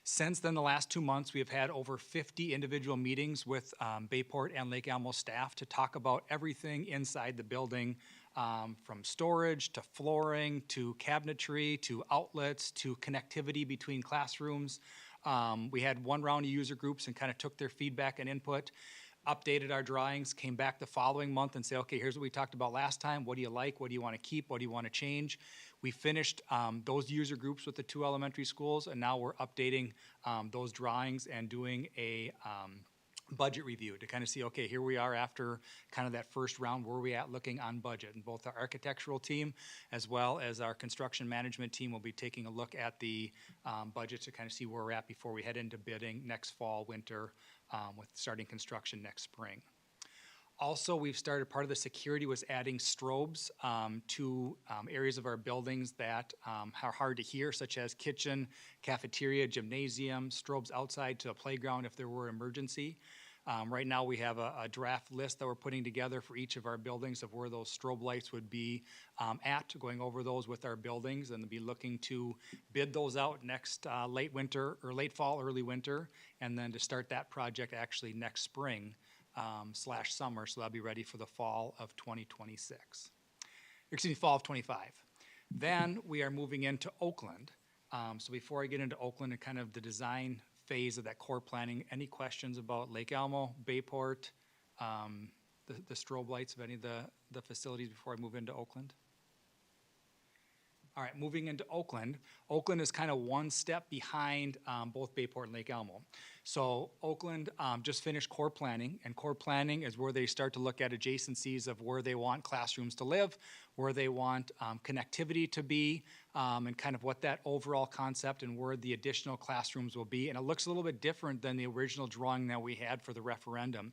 Since then, the last 2 months, we have had over 50 individual meetings with Bayport and Lake Elmo staff to talk about everything inside the building, from storage to flooring to cabinetry to outlets to connectivity between classrooms. We had one round of user groups and kind of took their feedback and input, updated our drawings, came back the following month and say, okay, here's what we talked about last time. What do you like? What do you want to keep? What do you want to change? We finished those user groups with the 2 elementary schools, and now we're updating those drawings and doing a budget review to kind of see, okay, here we are after kind of that first round, where are we at looking on budget? And both our architectural team as well as our construction management team will be taking a look at the budget to kind of see where we're at before we head into bidding next fall, winter, with starting construction next spring. Also, we've started, part of the security was adding strobes to areas of our buildings that are hard to hear, such as kitchen, cafeteria, gymnasium, strobes outside to a playground if there were emergency. Right now, we have a draft list that we're putting together for each of our buildings of where those strobe lights would be at, going over those with our buildings, and be looking to bid those out next late winter, or late fall, early winter, and then to start that project actually next spring. / summer, so that'll be ready for the fall of 2026. Excuse me, fall of 25. Then we are moving into Oakland. So before I get into Oakland and kind of the design phase of that core planning, any questions about Lake Elmo, Bayport, the strobe lights of any of the facilities before I move into Oakland? All right, moving into Oakland. Oakland is kind of one step behind both Bayport and Lake Elmo. So Oakland just finished core planning, and core planning is where they start to look at adjacencies of where they want classrooms to live, where they want connectivity to be, and kind of what that overall concept and where the additional classrooms will be. And it looks a little bit different than the original drawing that we had for the referendum.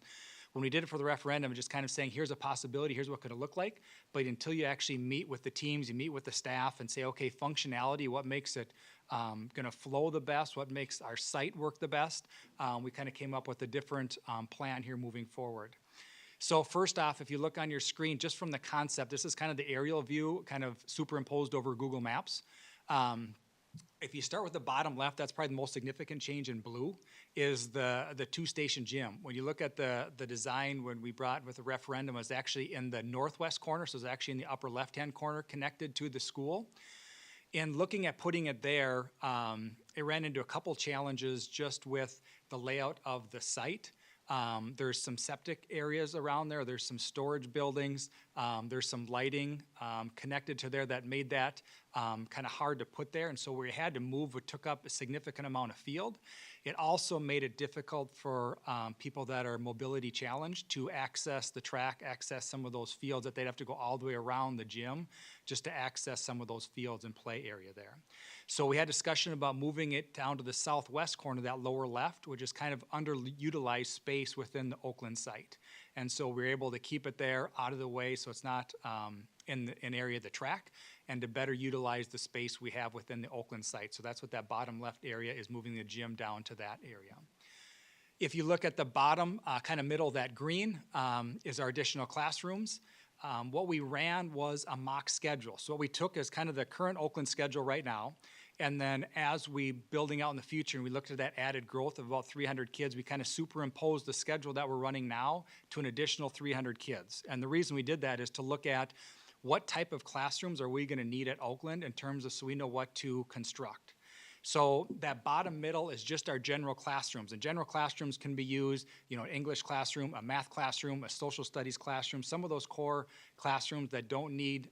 When we did it for the referendum, just kind of saying, here's a possibility, here's what could it look like. But until you actually meet with the teams, you meet with the staff and say, okay, functionality, what makes it going to flow the best, what makes our site work the best, we kind of came up with a different plan here moving forward. So first off, if you look on your screen, just from the concept, this is kind of the aerial view, kind of superimposed over Google Maps. If you start with the bottom left, that's probably the most significant change in blue, is the 2-station gym. When you look at the design when we brought with the referendum, it was actually in the northwest corner, so it's actually in the upper left-hand corner connected to the school. In looking at putting it there, it ran into a couple challenges just with the layout of the site. There's some septic areas around there. There's some storage buildings. There's some lighting connected to there that made that kind of hard to put there. And so we had to move what took up a significant amount of field. It also made it difficult for people that are mobility challenged to access the track, access some of those fields, that they'd have to go all the way around the gym just to access some of those fields and play area there. So we had discussion about moving it down to the southwest corner, that lower left, which is kind of underutilized space within the Oakland site. And so we were able to keep it there out of the way so it's not in an area of the track, and to better utilize the space we have within the Oakland site. So that's what that bottom left area is, moving the gym down to that area. If you look at the bottom, kind of middle, that green is our additional classrooms. What we ran was a mock schedule. So what we took is kind of the current Oakland schedule right now, and then as we building out in the future and we looked at that added growth of about 300 kids, we kind of superimposed the schedule that we're running now to an additional 300 kids. And the reason we did that is to look at what type of classrooms are we going to need at Oakland in terms of, so we know what to construct. So that bottom middle is just our general classrooms, and general classrooms can be used, you know, an English classroom, a math classroom, a social studies classroom, some of those core classrooms that don't need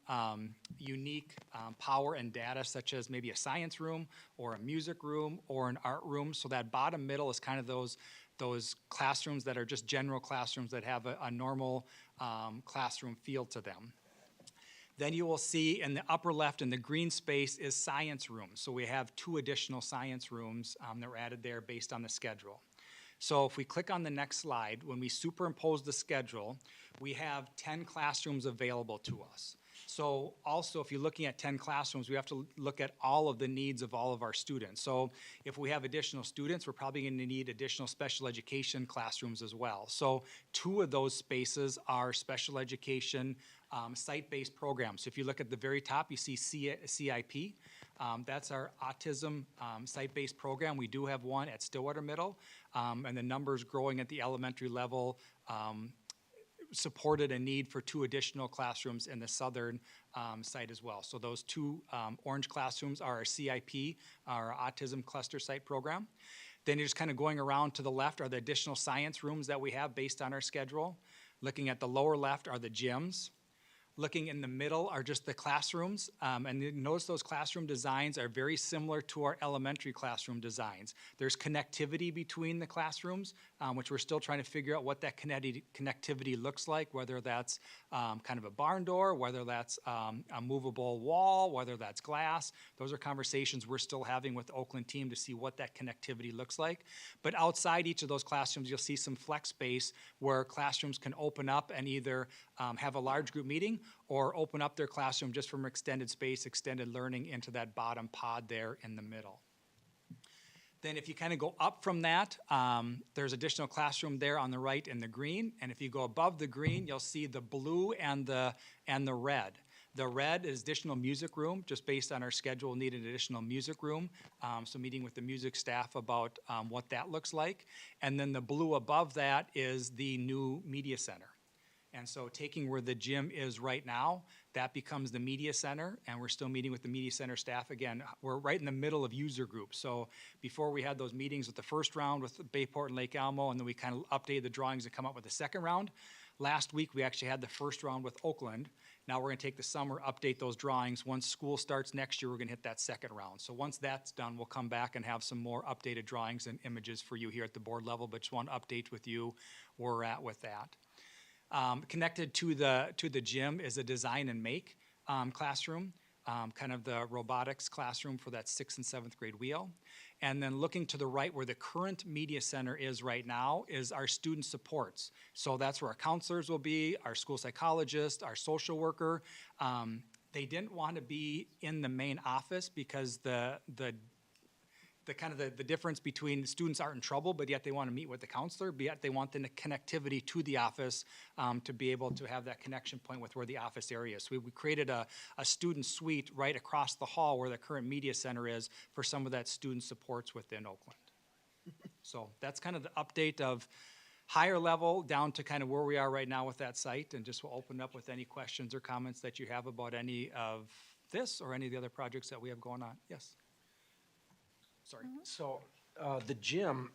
unique power and data, such as maybe a science room or a music room or an art room. So that bottom middle is kind of those classrooms that are just general classrooms that have a normal classroom feel to them. Then you will see in the upper left in the green space is science rooms. So we have 2 additional science rooms that were added there based on the schedule. So if we click on the next slide, when we superimpose the schedule, we have 10 classrooms available to us. So also, if you're looking at 10 classrooms, we have to look at all of the needs of all of our students. So if we have additional students, we're probably going to need additional special education classrooms as well. So 2 of those spaces are special education site-based programs. So if you look at the very top, you see CIP. That's our autism site-based program. We do have one at Stillwater Middle, and the numbers growing at the elementary level supported a need for 2 additional classrooms in the southern site as well. So those 2 orange classrooms are our CIP, our autism cluster site program. Then you're just kind of going around to the left are the additional science rooms that we have based on our schedule. Looking at the lower left are the gyms. Looking in the middle are just the classrooms, and you notice those classroom designs are very similar to our elementary classroom designs. There's connectivity between the classrooms, which we're still trying to figure out what that connectivity looks like, whether that's kind of a barn door, whether that's a movable wall, whether that's glass. Those are conversations we're still having with the Oakland team to see what that connectivity looks like. But outside each of those classrooms, you'll see some flex space where classrooms can open up and either have a large group meeting or open up their classroom just from extended space, extended learning into that bottom pod there in the middle. Then if you kind of go up from that, there's additional classroom there on the right in the green. And if you go above the green, you'll see the blue and the red. The red is additional music room, just based on our schedule, need an additional music room. So meeting with the music staff about what that looks like. And then the blue above that is the new media center. And so taking where the gym is right now, that becomes the media center, and we're still meeting with the media center staff. Again, we're right in the middle of user groups. So before we had those meetings with the first round with Bayport and Lake Elmo, and then we kind of updated the drawings and come up with the second round. Last week, we actually had the first round with Oakland. Now we're gonna take the summer, update those drawings. Once school starts next year, we're gonna hit that second round. So once that's done, we'll come back and have some more updated drawings and images for you here at the board level, but just want to update with you where we're at with that. Connected to the gym is a design and make classroom, kind of the robotics classroom for that 6th and 7th grade wheel. And then looking to the right where the current media center is right now is our student supports. So that's where our counselors will be, our school psychologist, our social worker. They didn't want to be in the main office because the difference between students aren't in trouble, but yet they want to meet with the counselor, but yet they want the connectivity to the office to be able to have that connection point with where the office area is. So we created a student suite right across the hall where the current media center is for some of that student supports within Oakland. So that's kind of the update of higher level down to kind of where we are right now with that site, and just will open up with any questions or comments that you have about any of this or any of the other projects that we have going on. Yes. Sorry. So the gym,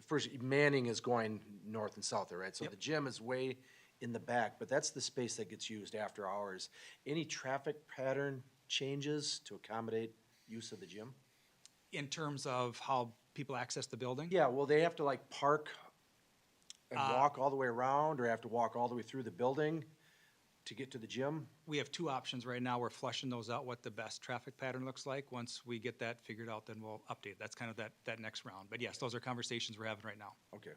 first, Manning is going north and south there, right? So the gym is way in the back, but that's the space that gets used after hours. Any traffic pattern changes to accommodate use of the gym? In terms of how people access the building? Yeah, will they have to like park and walk all the way around, or have to walk all the way through the building to get to the gym? We have two options right now. We're flushing those out, what the best traffic pattern looks like. Once we get that figured out, then we'll update. That's kind of that next round. But yes, those are conversations we're having right now. Okay.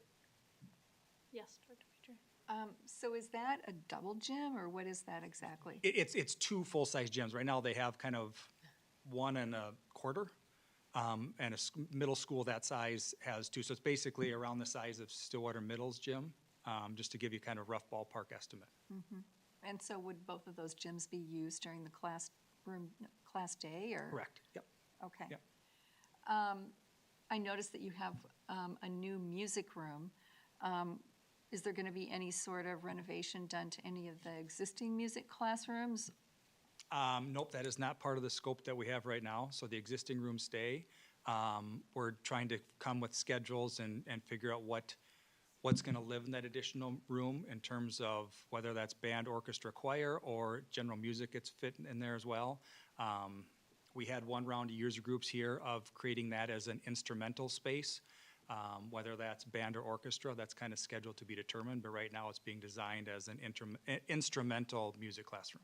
Yes, Director Major. So is that a double gym, or what is that exactly? It's two full-size gyms. Right now, they have kind of 1 1/4. And middle school that size has two. So it's basically around the size of Stillwater Middle's gym, just to give you kind of rough ballpark estimate. And so would both of those gyms be used during the class day, or? Correct, yep. Okay. Yep. I noticed that you have a new music room. Is there going to be any sort of renovation done to any of the existing music classrooms? Nope, that is not part of the scope that we have right now, so the existing rooms stay. We're trying to come with schedules and figure out what's gonna live in that additional room in terms of whether that's band, orchestra, choir, or general music gets fit in there as well. We had one round of user groups here of creating that as an instrumental space. Whether that's band or orchestra, that's kind of scheduled to be determined, but right now it's being designed as an instrumental music classroom.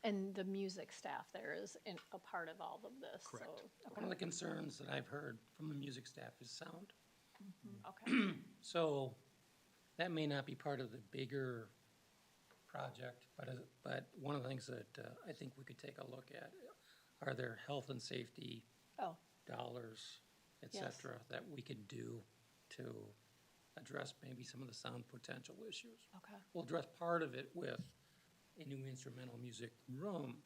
And the music staff there is a part of all of this, so. Correct. One of the concerns that I've heard from the music staff is sound. Okay. So that may not be part of the bigger project, but one of the things that I think we could take a look at are there health and safety Oh, dollars, et Yes. cetera, that we could do to address maybe some of the sound potential issues. okay. We'll address part of it with a new instrumental music room,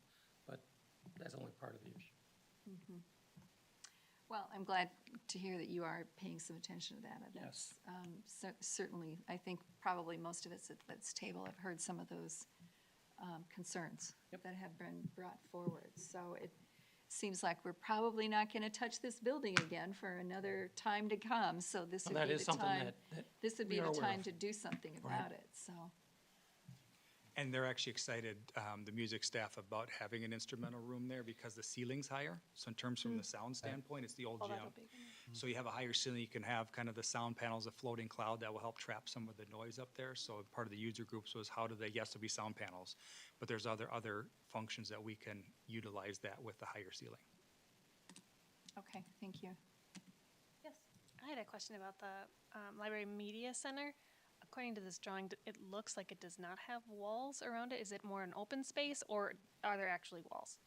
but that's only part of the issue. Well, I'm glad to hear that you are paying some attention to that. That's, certainly, I think probably most of us at this table have heard some of those concerns that have been brought forward. So it seems like we're probably not going to touch this building again for another time to come. So this would That be is the something time. that This would we be are the aware time of. to do something about it. So. And they're actually excited, the music staff, about having an instrumental room there because the ceiling's higher. So in terms from the sound standpoint, it's the old Oh, gym. that'll be good. So you have a higher ceiling, you can have kind of the sound panels, a floating cloud that will help trap some of the noise up there. So part of the user groups was how do they, yes, there'll be sound panels, but there's other functions that we can utilize that with the higher ceiling. Okay, thank you. Yes. I had a question about the Library Media Center. According to this drawing, it looks like it does not have walls around it. Is it more an open space, or are there actually walls?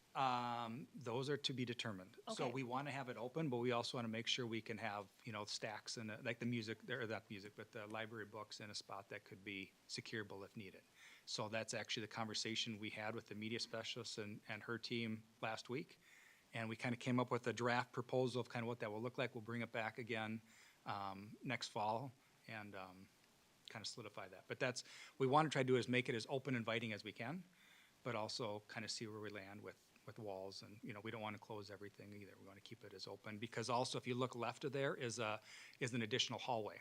Those are to be determined. So Okay. we want to have it open, but we also want to make sure we can have, stacks and like the music, or not music, but the library books in a spot that could be secureable if needed. So that's actually the conversation we had with the media specialist and her team last week. And we kind of came up with a draft proposal of kind of what that will look like. We'll bring it back again next fall and kind of solidify that. But we want to try to do is make it as open, inviting as we can, but also kind of see where we land with walls. And, we don't want to close everything either. We want to keep it as open, because also if you look left of there is an additional hallway.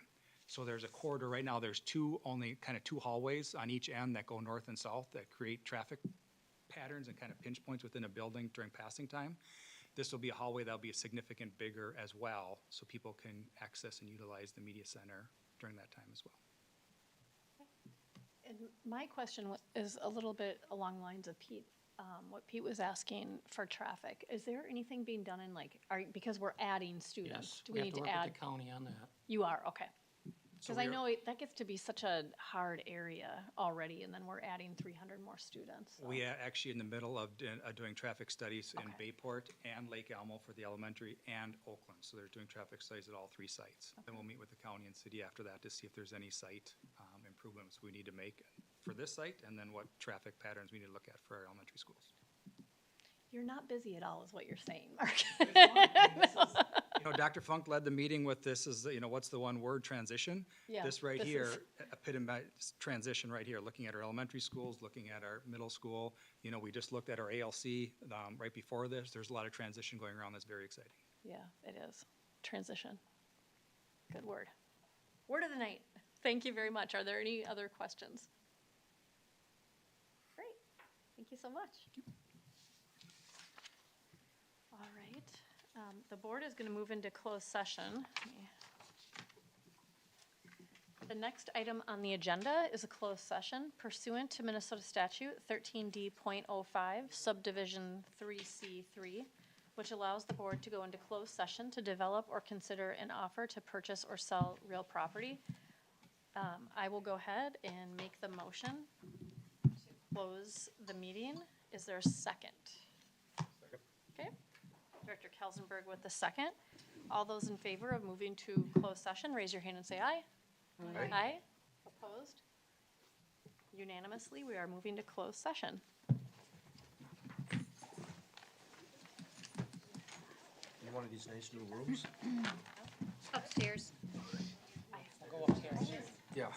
So there's a corridor right now. There's only kind of two hallways on each end that go north and south that create traffic patterns and kind of pinch points within a building during passing time. This will be a hallway that'll be significant bigger as well, so people can access and utilize the media center during that time as well. And my question is a little bit along the lines of Pete, what Pete was asking for traffic. Is there anything being done in because we're adding students? Yes, Do we have need to work add? with the county on that. You are, okay. So Because I we are- know that gets to be such a hard area already, and then we're adding 300 more students. so. We are actually in the middle of doing traffic studies in Okay. Bayport and Lake Elmo for the elementary and Oakland. So they're doing traffic studies at all three sites. Then we'll meet with the county and city after that to see if there's any site improvements we need to make for this site, and then what traffic patterns we need to look at for our elementary schools. You're not busy at all, is what you're saying, Mark. Dr. Funk led the meeting with this is, what's the one word, transition? Yeah, This right this here is- epitomizes transition right here, looking at our elementary schools, looking at our middle school. We just looked at our ALC right before this. There's a lot of transition going around that's very exciting. Yeah, it is. Transition. Good word. Word of the night. Thank you very much. Are there any other questions? Great. Thank you so much. The board is going to move into closed session. Let me- The next item on the agenda is a closed session pursuant to Minnesota statute 13D.05 subdivision 3C3, which allows the board to go into closed session to develop or consider an offer to purchase or sell real property. I will go ahead and make the motion to close the meeting. Is there a second? Okay. Director Kelsenberg with the second. All those in favor of moving to closed session, raise your hand and say aye. Aye. Aye. Opposed? Unanimously, we are moving to closed session. In one of these nice new rooms? Upstairs. Yeah.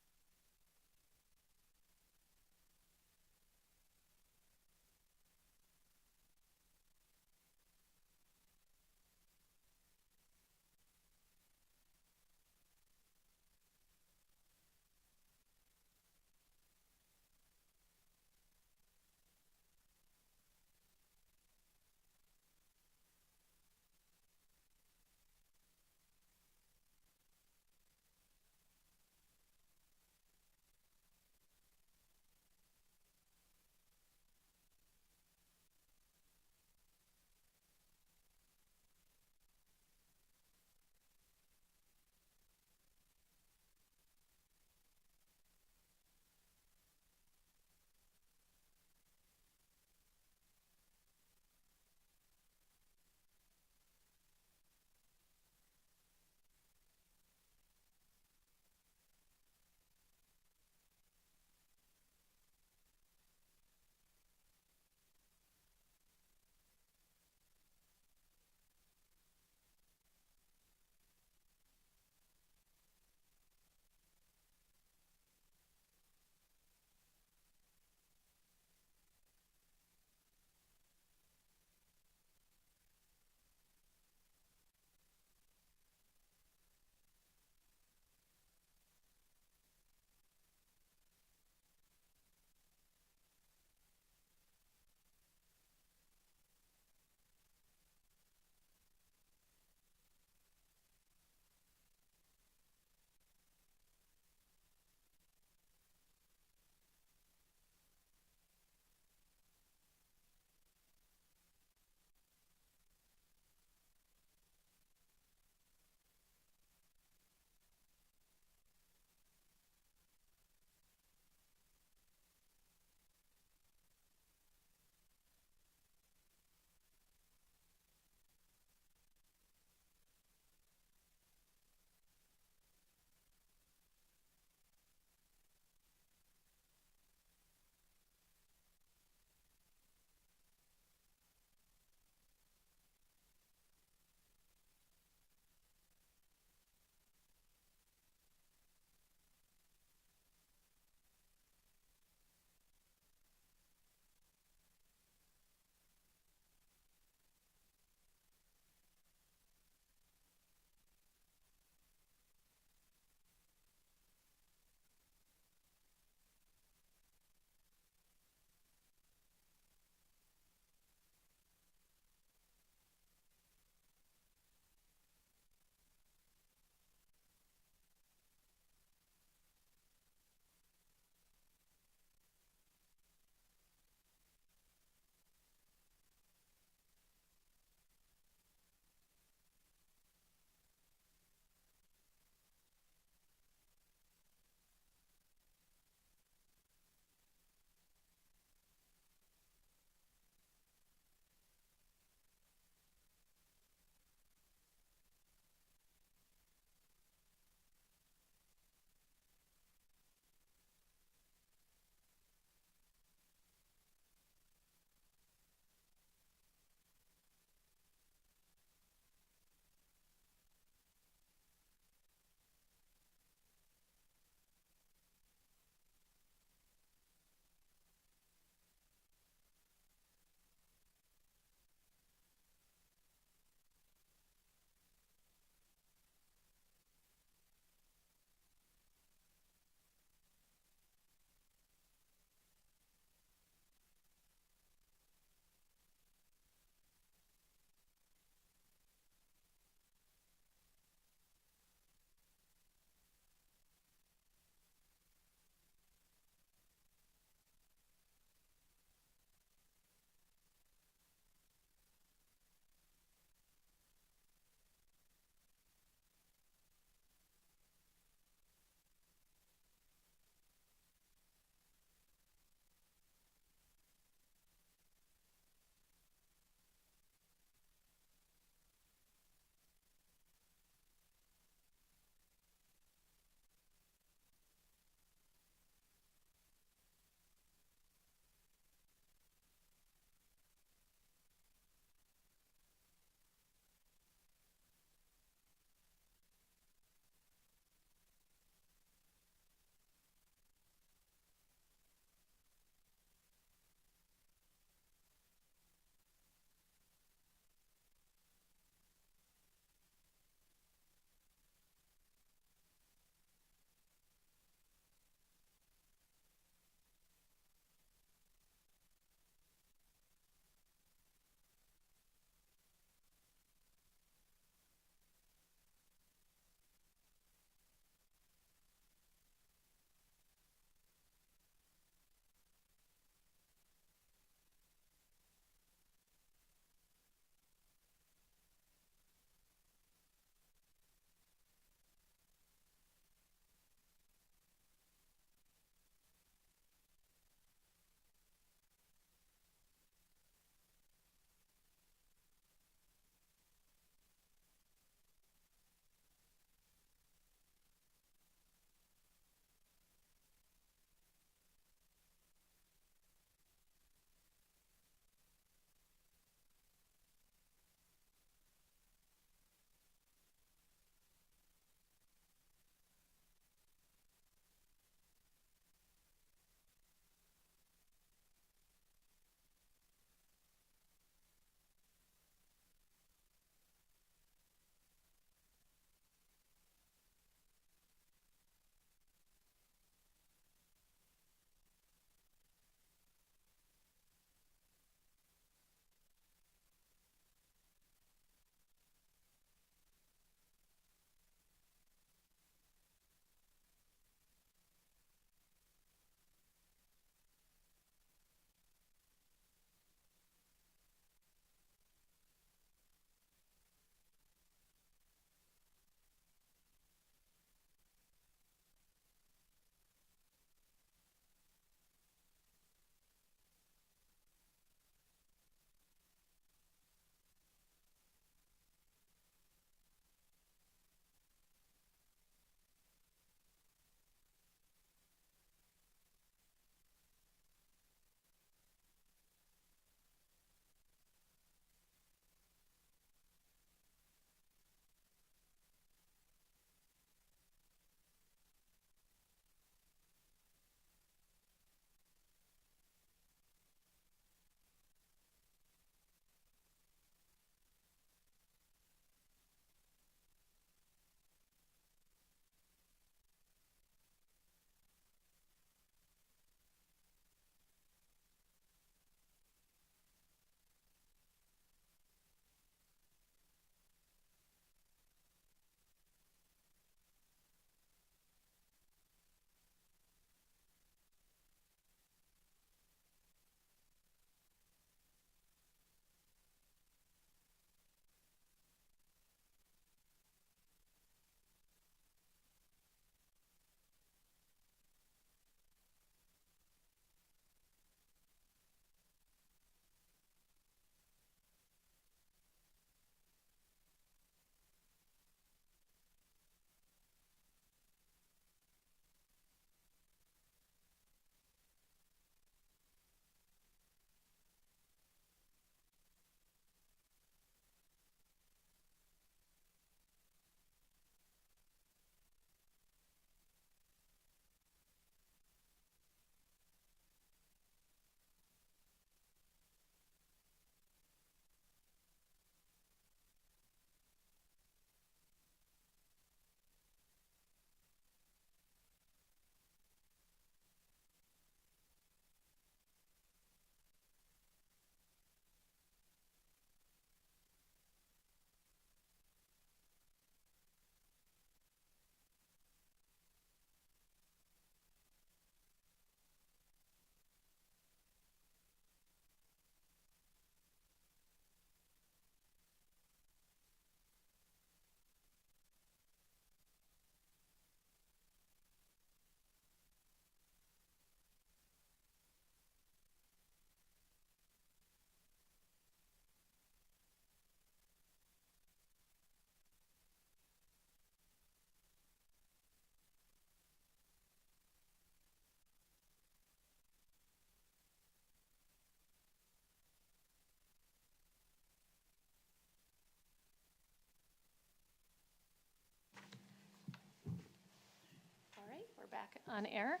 back on air.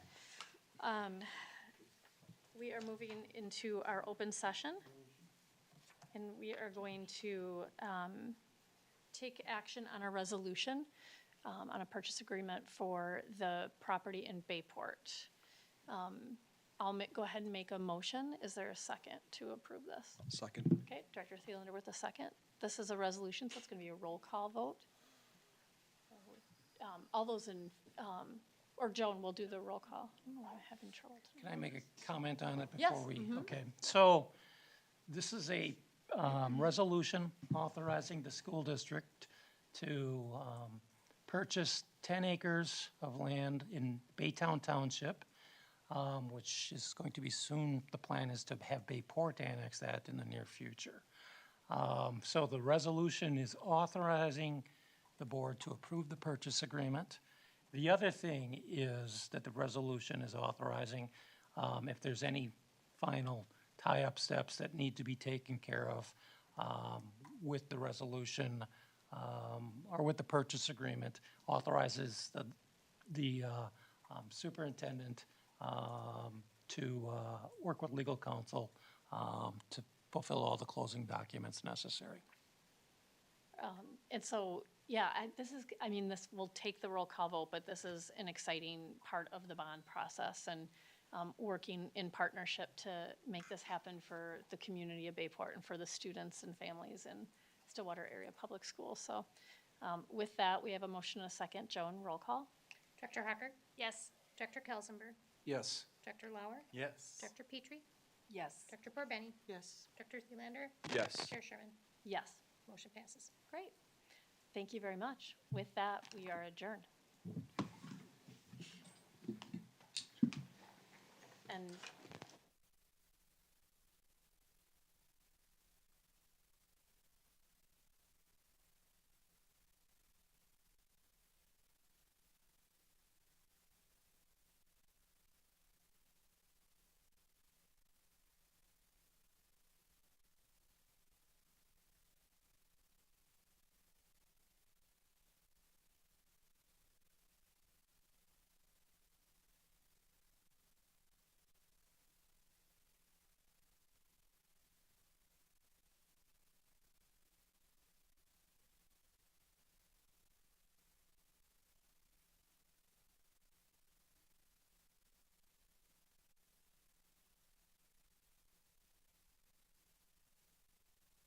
We are moving into our open session, and we are going to take action on a resolution on a purchase agreement for the property in Bayport. I'll go ahead and make a motion. Is there a second to approve this? Second. Okay, Director Thielander with a second. This is a resolution, so it's going to be a roll call vote. All those in, or Joan will do the roll call. Oh, I'm having trouble tonight. Can I make a comment on it Yes, before we? mhm. Okay, so this is a resolution authorizing the school district to purchase 10 acres of land in Baytown Township, which is going to be soon, the plan is to have Bayport annex that in the near future. So the resolution is authorizing the board to approve the purchase agreement. The other thing is that the resolution is authorizing, if there's any final tie-up steps that need to be taken care of with the resolution or with the purchase agreement, authorizes the superintendent to work with legal counsel to fulfill all the closing documents necessary. And so, yeah, this will take the roll call vote, but this is an exciting part of the bond process and working in partnership to make this happen for the community of Bayport and for the students and families in Stillwater Area Public Schools. So with that, we have a motion and a second. Joan, roll call. Director Hacker? Yes. Director Kelsenberg? Yes. Director Lauer? Yes. Director Petrie? Yes. Director Porbenny? Yes. Director Thelander? Yes. Chair Sherman? Yes. Motion passes. Great. Thank you very much. With that, we are adjourned. And